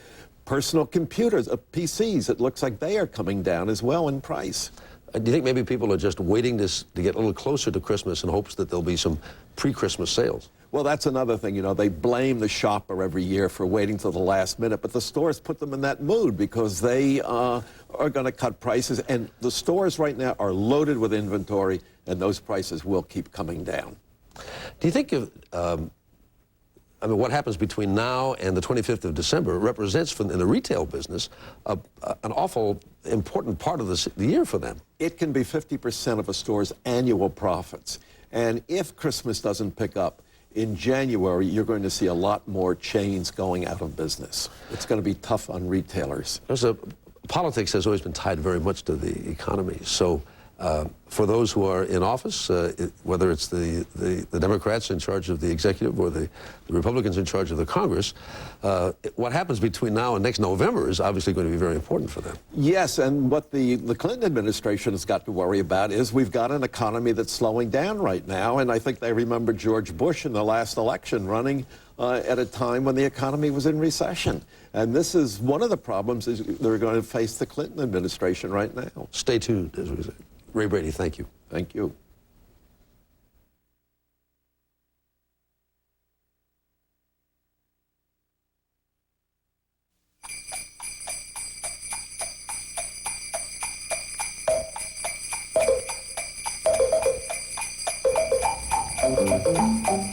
Personal computers, PCs, it looks like they are coming down as well in price. Do you think maybe people are just waiting to get a little closer to Christmas in hopes that there'll be some pre-Christmas sales? Well, that's another thing. You know, they blame the shopper every year for waiting till the last minute, but the stores put them in that mood because they are going to cut prices, and the stores right now are loaded with inventory, and those prices will keep coming down. Do you think I mean, what happens between now and the 25th of December represents, in the retail business, an awful important part of the year for them? It can be 50% of a store's annual profits. And if Christmas doesn't pick up, in January, you're going to see a lot more chains going out of business. It's going to be tough on retailers. Politics has always been tied very much to the economy. So For those who are in office, whether it's the Democrats in charge of the executive or the Republicans in charge of the Congress, what happens between now and next November is obviously going to be very important for them. Yes, and what the Clinton administration has got to worry about is we've got an economy that's slowing down right now, and I think they remember George Bush in the last election running at a time when the economy was in recession. And this is one of the problems is they're going to face the Clinton administration right now. Stay tuned, as we say. Ray Brady, thank you. Thank you.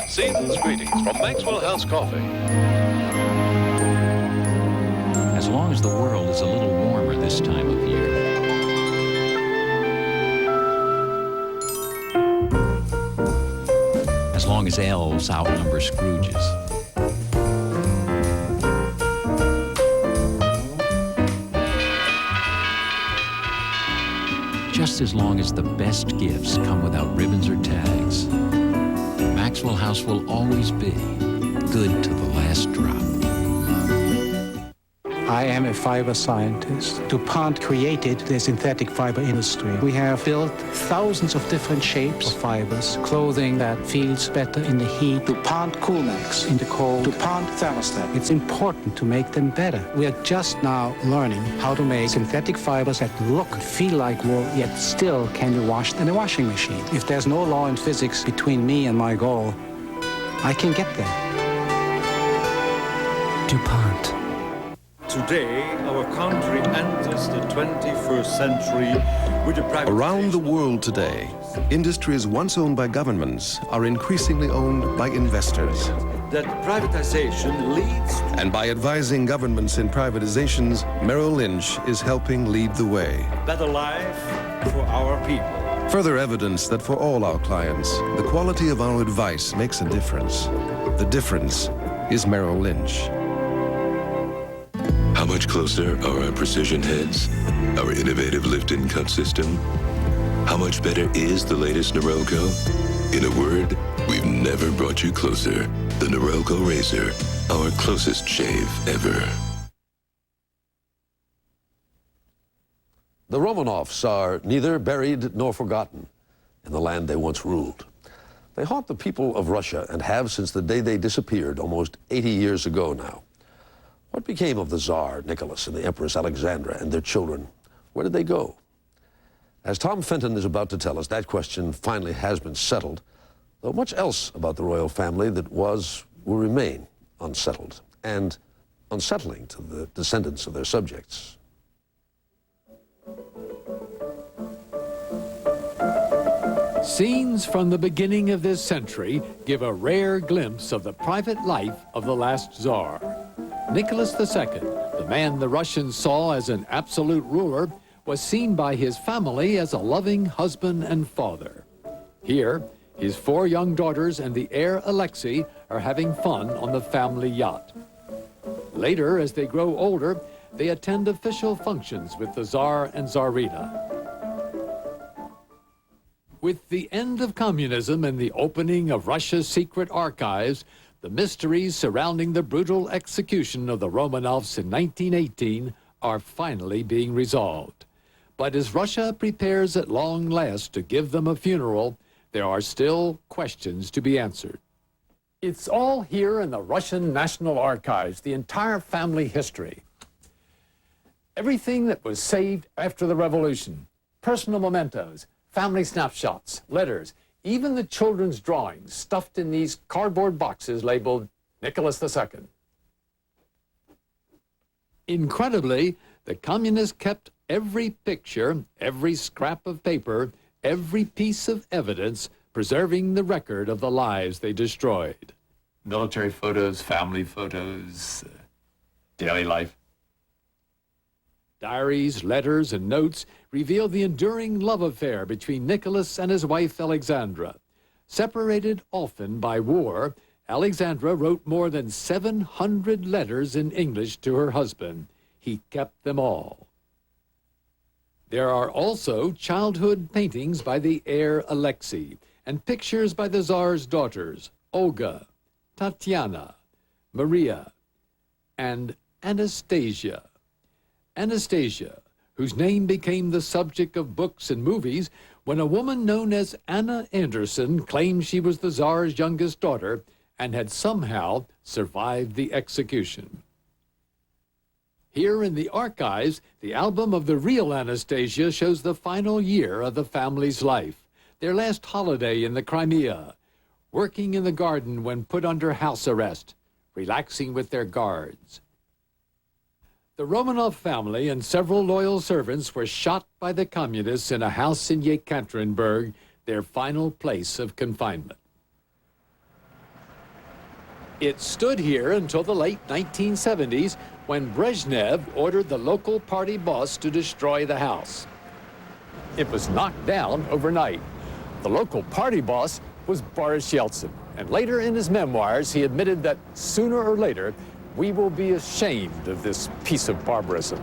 Season's greetings from Maxwell House Coffee. As long as the world is a little warmer this time of year, as long as elves outnumber Scrooges, just as long as the best gifts come without ribbons or tags, Maxwell House will always be good to the last drop. I am a fiber scientist. DuPont created the synthetic fiber industry. We have built thousands of different shapes of fibers, clothing that feels better in the heat. DuPont Coolmax in the cold. DuPont Thermostat. It's important to make them better. We are just now learning how to make synthetic fibers that look and feel like wool, yet still can be washed in a washing machine. If there's no law in physics between me and my goal, I can get there. DuPont. Today, our country enters the 21st century with the Around the world today, industries once owned by governments are increasingly owned by investors. that privatization leads to And by advising governments in privatizations, Merrill Lynch is helping lead the way. better life for our people. Further evidence that for all our clients, the quality of our advice makes a difference. The difference is Merrill Lynch. How much closer are our precision heads? Our innovative lift and cut system? How much better is the latest Norelco? In a word, we've never brought you closer. The Norelco Razor, our closest shave ever. The Romanovs are neither buried nor forgotten in the land they once ruled. They haunt the people of Russia and have since the day they disappeared almost 80 years ago now. What became of the Tsar Nicholas and the Empress Alexandra and their children? Where did they go? As Tom Fenton is about to tell us, that question finally has been settled, though much else about the royal family that was will remain unsettled and unsettling to the descendants of their subjects. Scenes from the beginning of this century give a rare glimpse of the private life of the last Tsar. Nicholas II, the man the Russians saw as an absolute ruler, was seen by his family as a loving husband and father. Here, his 4 young daughters and the heir Alexei are having fun on the family yacht. Later, as they grow older, they attend official functions with the Tsar and Tsarina. With the end of communism and the opening of Russia's secret archives, the mysteries surrounding the brutal execution of the Romanovs in 1918 are finally being resolved. But as Russia prepares at long last to give them a funeral, there are still questions to be answered. It's all here in the Russian National Archives, the entire family history. Everything that was saved after the revolution, personal mementos, family snapshots, letters, even the children's drawings stuffed in these cardboard boxes labeled Nicholas II. Incredibly, the communists kept every picture, every scrap of paper, every piece of evidence, preserving the record of the lives they destroyed. Military photos, family photos, daily life. Diaries, letters, and notes reveal the enduring love affair between Nicholas and his wife Alexandra. Separated often by war, Alexandra wrote more than 700 letters in English to her husband. He kept them all. There are also childhood paintings by the heir Alexei and pictures by the Tsar's daughters, Olga, Tatiana, Maria, and Anastasia. Anastasia, whose name became the subject of books and movies when a woman known as Anna Anderson claimed she was the Tsar's youngest daughter and had somehow survived the execution. Here in the archives, the album of the real Anastasia shows the final year of the family's life, their last holiday in the Crimea, working in the garden when put under house arrest, relaxing with their guards. The Romanov family and several loyal servants were shot by the communists in a house in Yekaterinburg, their final place of confinement. It stood here until the late 1970s when Brezhnev ordered the local party boss to destroy the house. It was knocked down overnight. The local party boss was Boris Yeltsin, and later in his memoirs he admitted that sooner or later we will be ashamed of this piece of barbarism.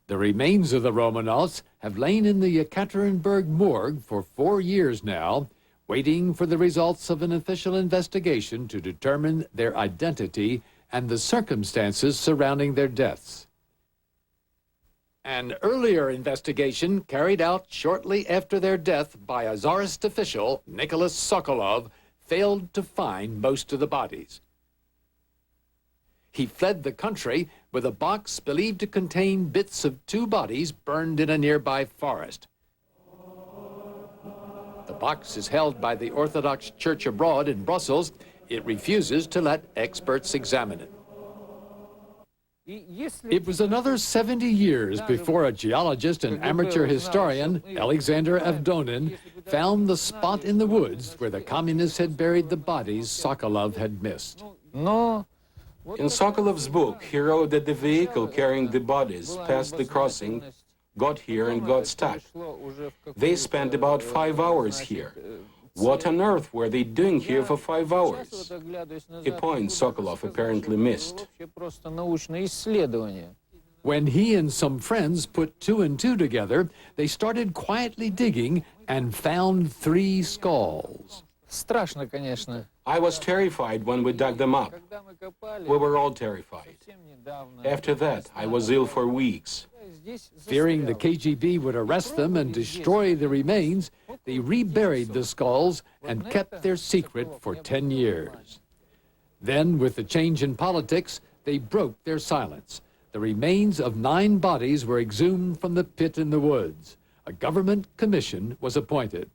The remains of the Romanovs have lain in the Yekaterinburg morgue for 4 years now, waiting for the results of an official investigation to determine their identity and the circumstances surrounding their deaths. An earlier investigation carried out shortly after their death by a Tsarist official, Nicholas Sokolov, failed to find most of the bodies. He fled the country with a box believed to contain bits of 2 bodies burned in a nearby forest. The box is held by the Orthodox Church abroad in Brussels. It refuses to let experts examine it. It was another 70 years before a geologist and amateur historian, Alexander Avdonin, found the spot in the woods where the communists had buried the bodies Sokolov had missed. In Sokolov's book, he wrote that the vehicle carrying the bodies passed the crossing, got here and got stuck. They spent about 5 hours here. What on earth were they doing here for 5 hours? A point Sokolov apparently missed. When he and some friends put 2 and 2 together, they started quietly digging and found 3 skulls. I was terrified when we dug them up. We were all terrified. After that, I was ill for weeks. Fearing the KGB would arrest them and destroy the remains, they reburied the skulls and kept their secret for 10 years. Then, with the change in politics, they broke their silence. The remains of 9 bodies were exhumed from the pit in the woods. A government commission was appointed.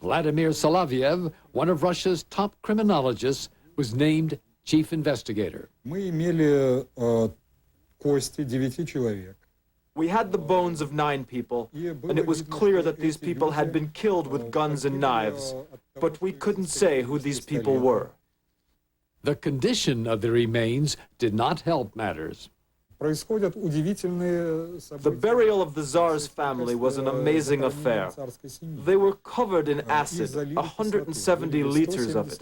Vladimir Solovyev, one of Russia's top criminologists, was named chief investigator. We had the bones of 9 people, and it was clear that these people had been killed with guns and knives, but we couldn't say who these people were. The condition of the remains did not help matters. The burial of the Tsar's family was an amazing affair. They were covered in acid, 170 liters of it.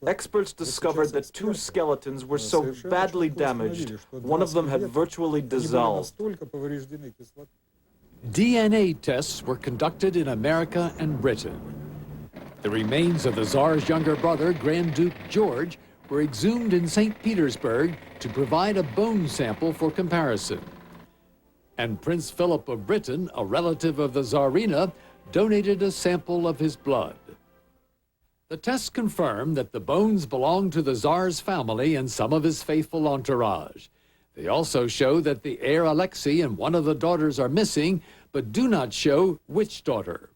Experts discovered that 2 skeletons were so badly damaged, one of them had virtually dissolved. DNA tests were conducted in America and Britain. The remains of the Tsar's younger brother, Grand Duke George, were exhumed in St. Petersburg to provide a bone sample for comparison. And Prince Philip of Britain, a relative of the Tsarina, donated a sample of his blood. The tests confirmed that the bones belonged to the Tsar's family and some of his faithful entourage. They also show that the heir Alexei and one of the daughters are missing, but do not show which daughter.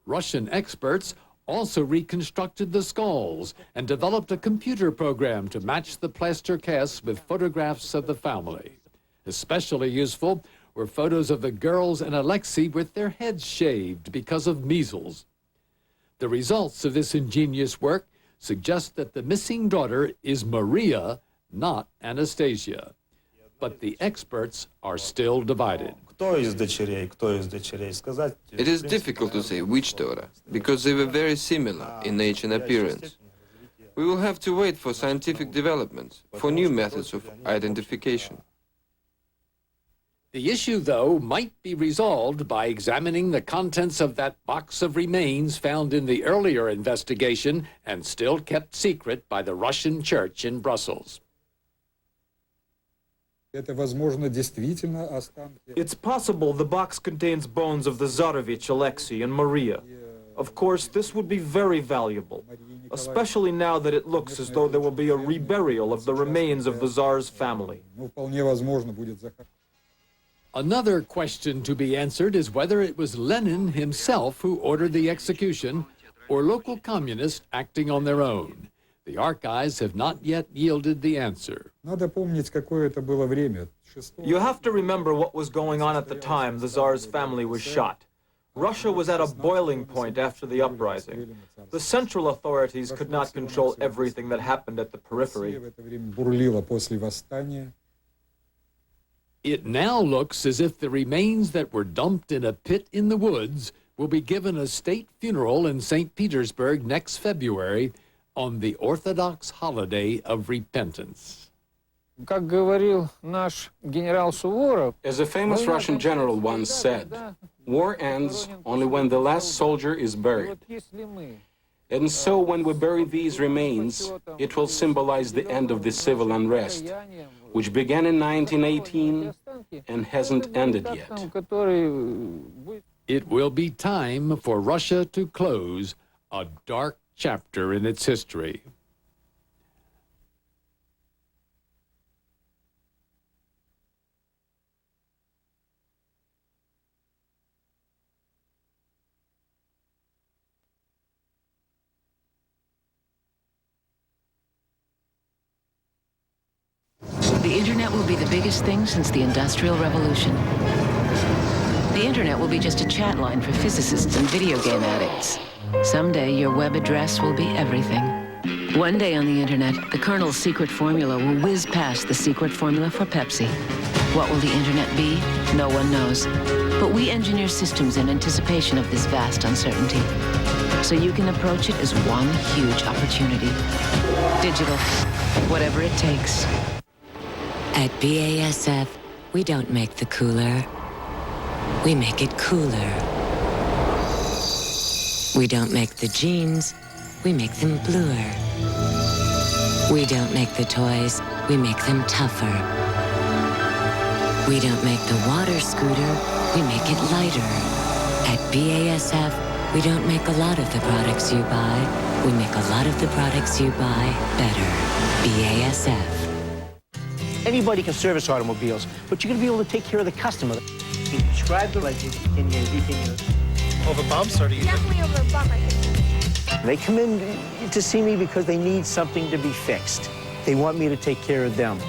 Russian experts also reconstructed the skulls and developed a computer program to match the plaster casts with photographs of the family. Especially useful were photos of the girls and Alexei with their heads shaved because of measles. The results of this ingenious work suggest that the missing daughter is Maria, not Anastasia. But the experts are still divided. It is difficult to say which daughter, because they were very similar in age and appearance. We will have to wait for scientific developments, for new methods of identification. The issue, though, might be resolved by examining the contents of that box of remains found in the earlier investigation and still kept secret by the Russian church in Brussels. It's possible the box contains bones of the Tsarevich, Alexei, and Maria. Of course, this would be very valuable, especially now that it looks as though there will be a reburial of the remains of the Tsar's family. Another question to be answered is whether it was Lenin himself who ordered the execution or local communists acting on their own. The archives have not yet yielded the answer. You have to remember what was going on at the time the Tsar's family was shot. Russia was at a boiling point after the uprising. The central authorities could not control everything that happened at the periphery. It now looks as if the remains that were dumped in a pit in the woods will be given a state funeral in St. Petersburg next February on the Orthodox holiday of repentance. As a famous Russian general once said, war ends only when the last soldier is buried. And so when we bury these remains, it will symbolize the end of the civil unrest, which began in 1918 and hasn't ended yet. It will be time for Russia to close a dark chapter in its history. The internet will be the biggest thing since the Industrial Revolution. The internet will be just a chat line for physicists and video game addicts. Someday, your web address will be everything. One day on the internet, the Colonel's secret formula will whiz past the secret formula for Pepsi. What will the internet be? No one knows. But we engineer systems in anticipation of this vast uncertainty. So you can approach it as one huge opportunity. Digital. Whatever it takes. At BASF, we don't make the cooler. We make it cooler. We don't make the jeans. We make them bluer. We don't make the toys. We make them tougher. We don't make the water scooter. We make it lighter. At BASF, we don't make a lot of the products you buy. We make a lot of the products you buy better. BASF. Everybody can service automobiles, but you're going to be able to take care of the customer. You describe the lighting in your over bumps, or do you? Definitely over a bump, I think. They come in to see me because they need something to be fixed. They want me to take care of them.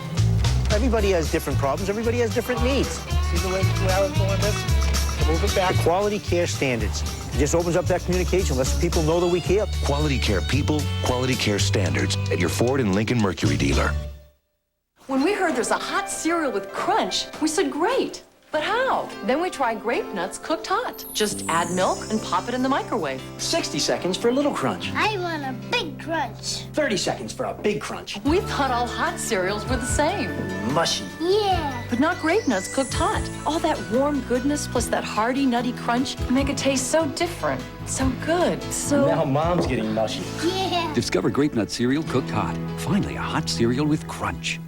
Everybody has different problems. Everybody has different needs. See the way I was going this? Move it back. The quality care standards. It just opens up that communication, lets people know that we care. Quality care people, quality care standards at your Ford and Lincoln Mercury dealer. When we heard there's a hot cereal with crunch, we said, great, but how? Then we tried grape nuts cooked hot. Just add milk and pop it in the microwave. 60 seconds for a little crunch. I want a big crunch. 30 seconds for a big crunch. We thought all hot cereals were the same. Mushy. Yeah. But not grape nuts cooked hot. All that warm goodness plus that hearty, nutty crunch make it taste so different, so good, so... Now Mom's getting mushy. Yeah. Discover grape nut cereal cooked hot. Finally, a hot cereal with crunch.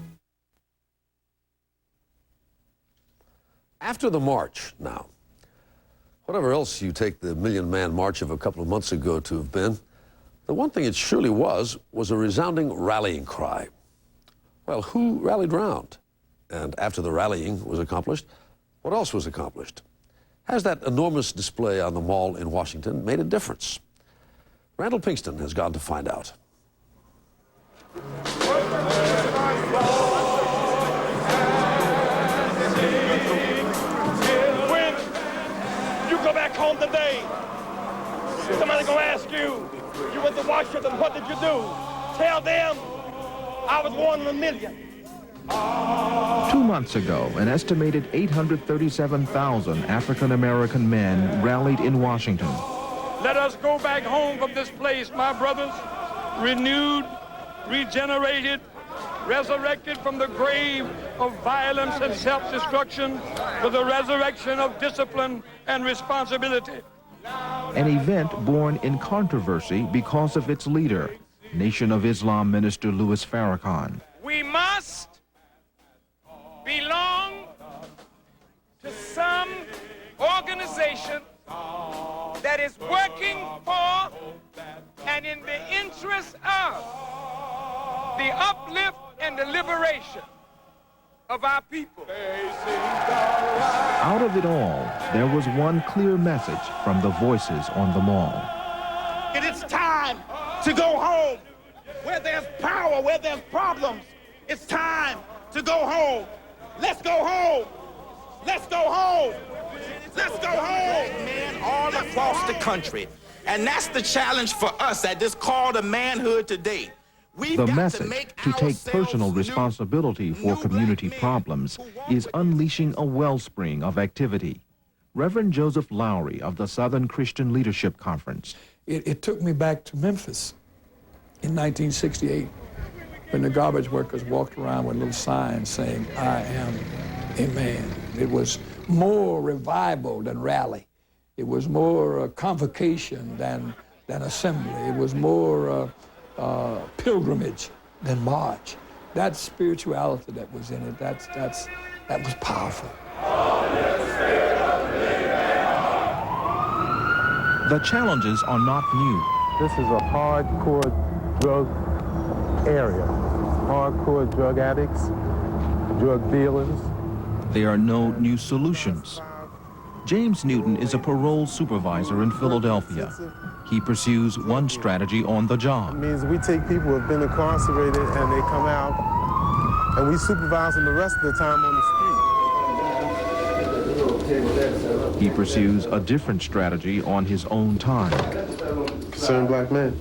After the march, now, whatever else you take the Million-Man March of a couple of months ago to have been, the one thing it surely was a resounding rallying cry. Well, who rallied round? And after the rallying was accomplished, what else was accomplished? Has that enormous display on the Mall in Washington made a difference? Randall Pinkston has gone to find out. Go back home today. Somebody's gonna ask you, you went to Washington, what did you do? Tell them I was one in a million. 2 months ago, an estimated 837,000 African-American men rallied in Washington. Let us go back home from this place, my brothers, renewed, regenerated, resurrected from the grave of violence and self-destruction to the resurrection of discipline and responsibility. An event born in controversy because of its leader, Nation of Islam Minister Louis Farrakhan. We must belong to some organization that is working for and in the interest of the uplift and the liberation of our people. Out of it all, there was one clear message from the voices on the mall. It is time to go home. Where there's power, where there's problems, it's time to go home. Let's go home. Let's go home. Let's go home. Men all across the country. And that's the challenge for us at this call to manhood today. The message to take personal responsibility for community problems is unleashing a wellspring of activity. Reverend Joseph Lowry of the Southern Christian Leadership Conference. It took me back to Memphis in 1968 when the garbage workers walked around with little signs saying, "I am a man." It was more revival than rally. It was more convocation than assembly. It was more pilgrimage than march. That spirituality that was in it, that was powerful. The challenges are not new. This is a hardcore drug area. Hardcore drug addicts, drug dealers. There are no new solutions. James Newton is a parole supervisor in Philadelphia. He pursues one strategy on the job. It means we take people who have been incarcerated and they come out, and we supervise them the rest of the time on the street. He pursues a different strategy on his own time. Concerned Black Men.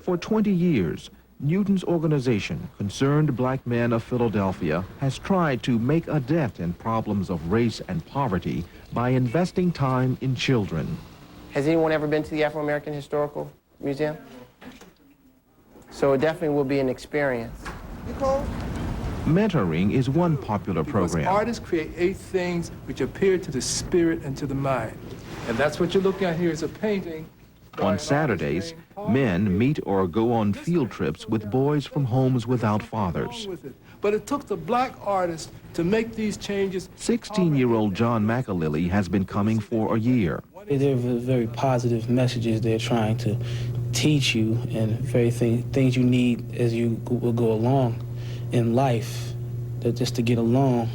For 20 years, Newton's organization, Concerned Black Men of Philadelphia, has tried to make a dent in problems of race and poverty by investing time in children. Has anyone ever been to the Afro-American Historical Museum? So it definitely will be an experience. Mentoring is one popular program. Artists create 8 things which appeal to the spirit and to the mind. And that's what you're looking at here is a painting. On Saturdays, men meet or go on field trips with boys from homes without fathers. But it took the black artists to make these changes. 16-year-old John McAlilly has been coming for a year. They're very positive messages they're trying to teach you, and very things you need as you will go along in life, just to get along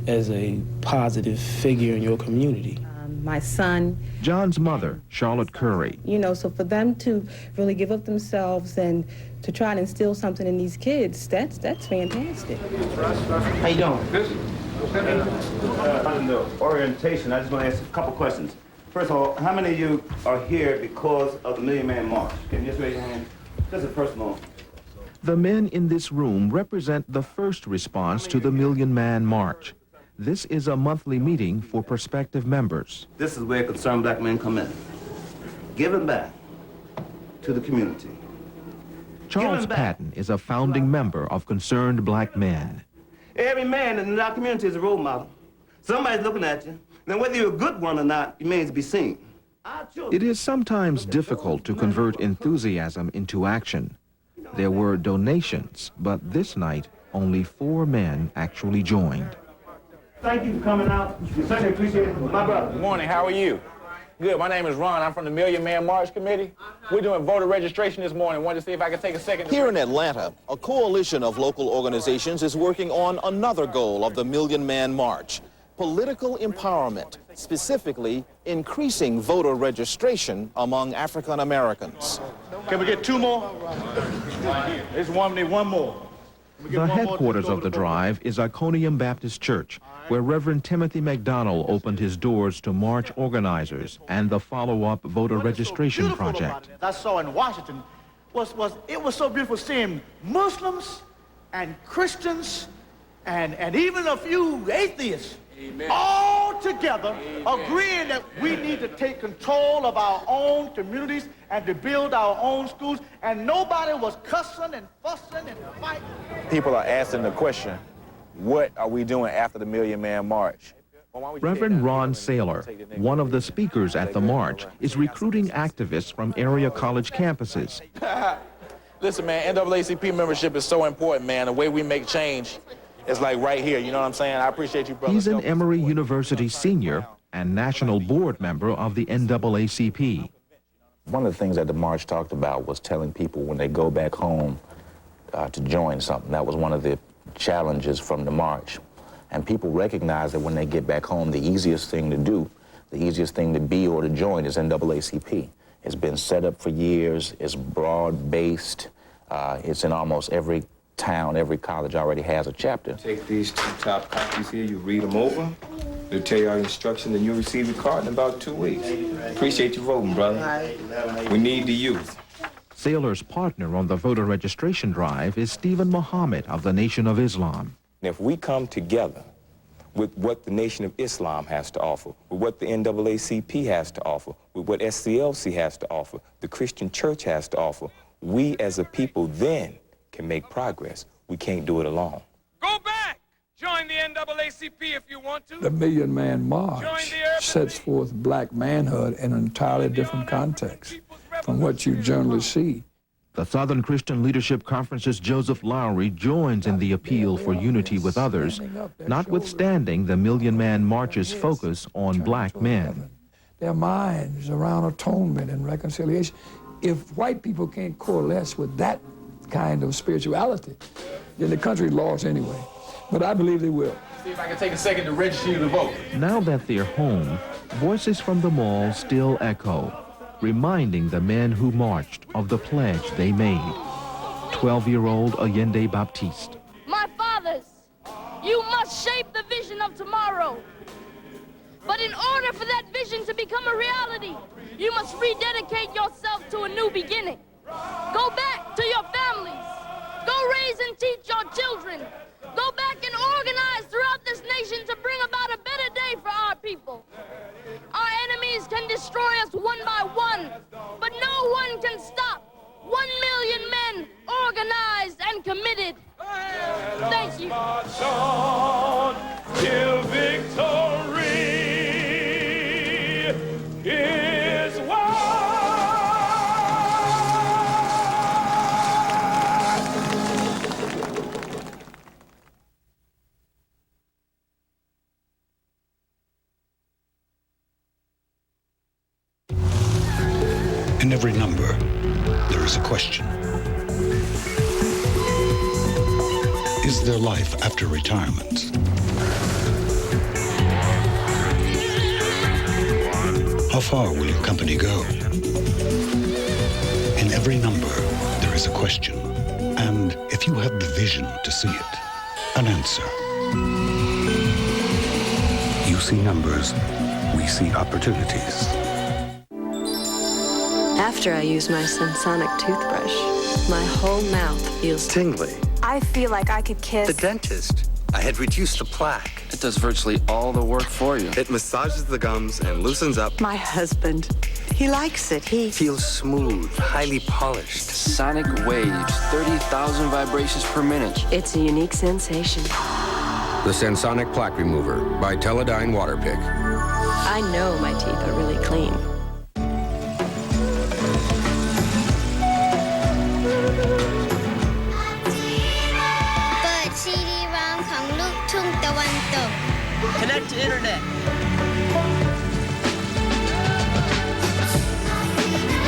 as a positive figure in your community. My son. John's mother, Charlotte Curry. You know, so for them to really give up themselves and to try and instill something in these kids, that's fantastic. How you doing? Good. In the orientation, I just want to ask a couple questions. First of all, how many of you are here because of the Million Man March? Can you just raise your hand? Just a personal. The men in this room represent the first response to the Million Man March. This is a monthly meeting for prospective members. This is where Concerned Black Men come in. Giving back to the community. Charles Patton is a founding member of Concerned Black Men. Every man in our community is a role model. Somebody's looking at you. Then whether you're a good one or not remains to be seen. It is sometimes difficult to convert enthusiasm into action. There were donations, but this night, only 4 men actually joined. Thank you for coming out. We certainly appreciate it. My brother. Good morning. How are you? Good. My name is Ron. I'm from the Million Man March Committee. We're doing voter registration this morning. Wanted to see if I could take a second. Here in Atlanta, a coalition of local organizations is working on another goal of the Million Man March: political empowerment, specifically increasing voter registration among African Americans. Can we get 2 more? There's one more. The headquarters of the drive is Iconium Baptist Church, where Reverend Timothy McDonald opened his doors to march organizers and the follow-up voter registration project. I saw in Washington it was so beautiful seeing Muslims and Christians and even a few atheists all together agreeing that we need to take control of our own communities and to build our own schools, and nobody was cussing and fussing and fighting. People are asking the question, what are we doing after the Million Man March? Reverend Ron Saylor, one of the speakers at the march, is recruiting activists from area college campuses. Listen, man, NAACP membership is so important, man. The way we make change is like right here, you know what I'm saying? I appreciate you, brother. He's an Emory University senior and national board member of the NAACP. One of the things that the march talked about was telling people when they go back home to join something. That was one of the challenges from the march. And people recognize that when they get back home, the easiest thing to do, the easiest thing to be or to join is NAACP. It's been set up for years, it's broad-based, it's in almost every town, every college already has a chapter. Take these 2 top copies here, you read them over, they'll tell you our instructions, and you'll receive your card in about 2 weeks. Appreciate you voting, brother. We need the youth. Saylor's partner on the voter registration drive is Stephen Muhammad of the Nation of Islam. If we come together with what the Nation of Islam has to offer, with what the NAACP has to offer, with what SCLC has to offer, the Christian church has to offer, we as a people then can make progress. We can't do it alone. Go back! Join the NAACP if you want to. The Million Man March sets forth black manhood in an entirely different context from what you generally see. The Southern Christian Leadership Conference's Joseph Lowry joins in the appeal for unity with others, notwithstanding the Million Man March's focus on black men. Their minds around atonement and reconciliation. If white people can't coalesce with that kind of spirituality, then the country lost anyway. But I believe they will. See if I can take a second to register you to vote. Now that they're home, voices from the mall still echo, reminding the men who marched of the pledge they made. 12-year-old Allende Baptiste. My fathers, you must shape the vision of tomorrow. But in order for that vision to become a reality, you must rededicate yourself to a new beginning. Go back to your families. Go raise and teach your children. Go back and organize throughout this nation to bring about a better day for our people. Our enemies can destroy us one by one, but no one can stop 1 million men organized and committed. Thank you. March on till victory is won. In every number, there is a question. Is there life after retirement? How far will your company go? In every number, there is a question. And if you have the vision to see it, an answer. You see numbers, we see opportunities. After I use my Sensonic toothbrush, my whole mouth feels tingly. I feel like I could kiss The dentist. I had reduced the plaque. It does virtually all the work for you. It massages the gums and loosens up. my husband. He likes it. He Feels smooth, highly polished. Sonic waves, 30,000 vibrations per minute. It's a unique sensation. The Sensonic Plaque Remover by Teledyne Waterpick. I know my teeth are really clean. CD-ROM ของลูกทุ่งตะวันตก Connect to internet.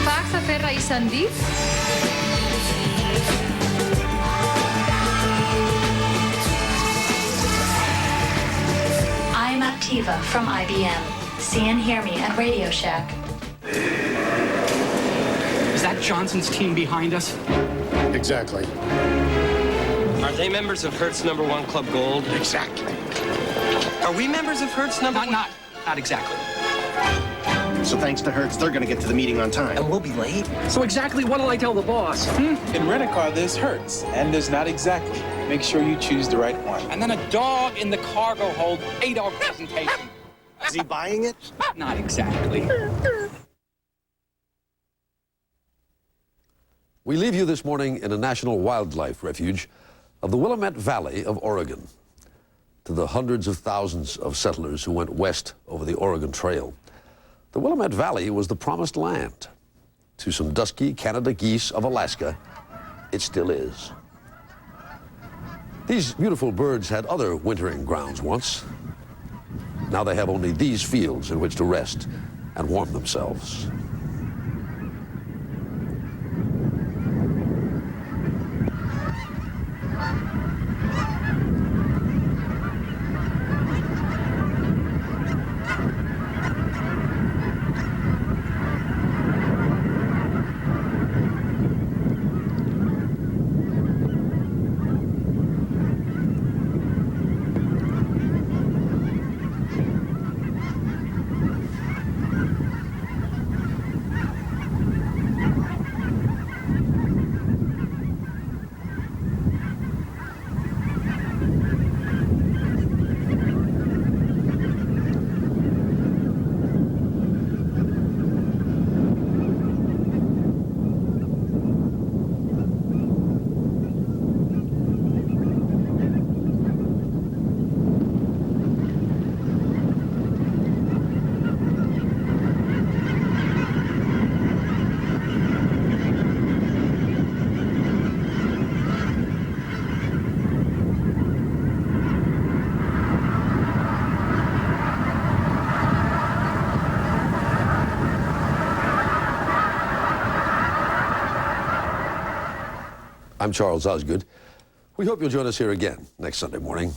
Fax a Ferra i Sandif? I'm Activa from IBM. See and Hear Me and Radio Shack. Is that Johnson's team behind us? Exactly. Are they members of Hertz #1 Club Gold? Exactly. Are we members of Hertz #1? Not exactly. So thanks to Hertz, they're going to get to the meeting on time. And we'll be late? So exactly what'll I tell the boss? In Rent-A-Car, there's Hertz, and there's not exactly. Make sure you choose the right one. And then a dog in the cargo hold 8-hour presentation. Is he buying it? Not exactly. We leave you this morning in a national wildlife refuge of the Willamette Valley of Oregon. To the hundreds of thousands of settlers who went west over the Oregon Trail, the Willamette Valley was the promised land. To some dusky Canada geese of Alaska, it still is. These beautiful birds had other wintering grounds once. Now they have only these fields in which to rest and warm themselves. I'm Charles Osgood. We hope you'll join us here again next Sunday morning.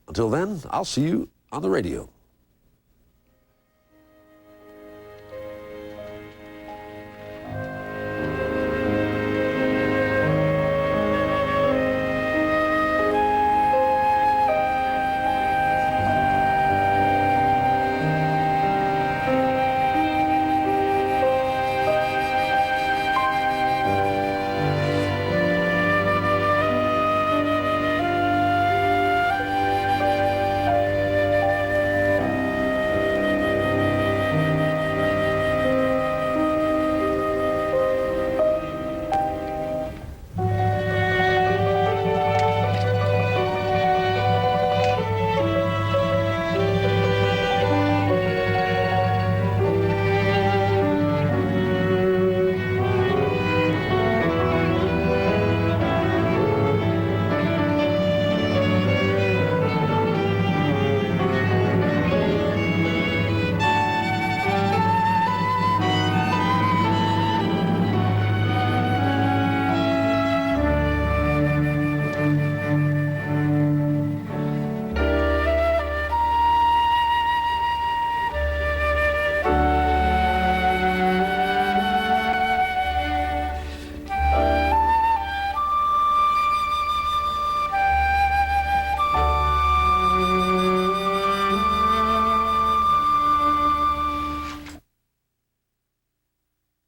Until then, I'll see you on the radio.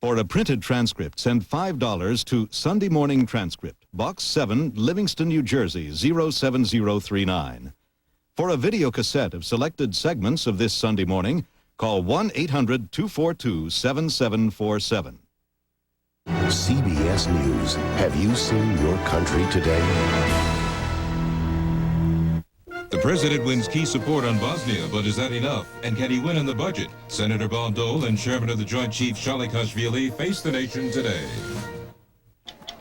For a printed transcript, send $5 to Sunday Morning Transcript, Box 7, Livingston, New Jersey, 07039. For a video cassette of selected segments of This Sunday Morning, call 1-800-242-7747. CBS News. Have you seen your country today? The president wins key support on Bosnia, but is that enough? And can he win on the budget? Senator Bob Dole and Chairman of the Joint Chiefs Shalikashvili face the nation today.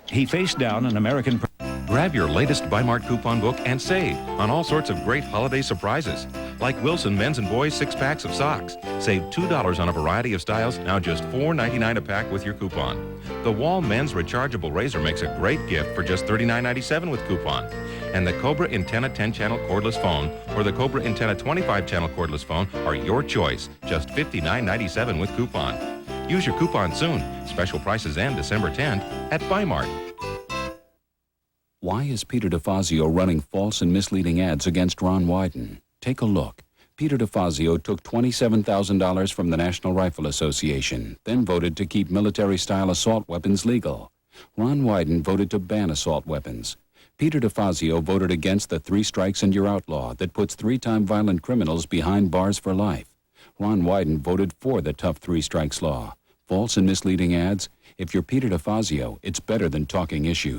He faced down an American... Grab your latest Bi-Mart coupon book and save on all sorts of great holiday surprises. Like Wilson men's and boys 6-packs of socks. Save $2 on a variety of styles, now just $4.99 a pack with your coupon. The Wall men's rechargeable razor makes a great gift for just $39.97 with coupon. And the Cobra Antenna 10-channel cordless phone or the Cobra Antenna 25-channel cordless phone are your choice, just $59.97 with coupon. Use your coupon soon. Special prices end December 10th at Bi-Mart. Why is Peter DeFazio running false and misleading ads against Ron Wyden? Take a look. Peter DeFazio took $27,000 from the National Rifle Association, then voted to keep military-style assault weapons legal. Ron Wyden voted to ban assault weapons. Peter DeFazio voted against the 3 strikes and you're outlaw that puts 3-time violent criminals behind bars for life. Ron Wyden voted for the tough three strikes law. False and misleading ads? If you're Peter DeFazio, it's better than talking issues.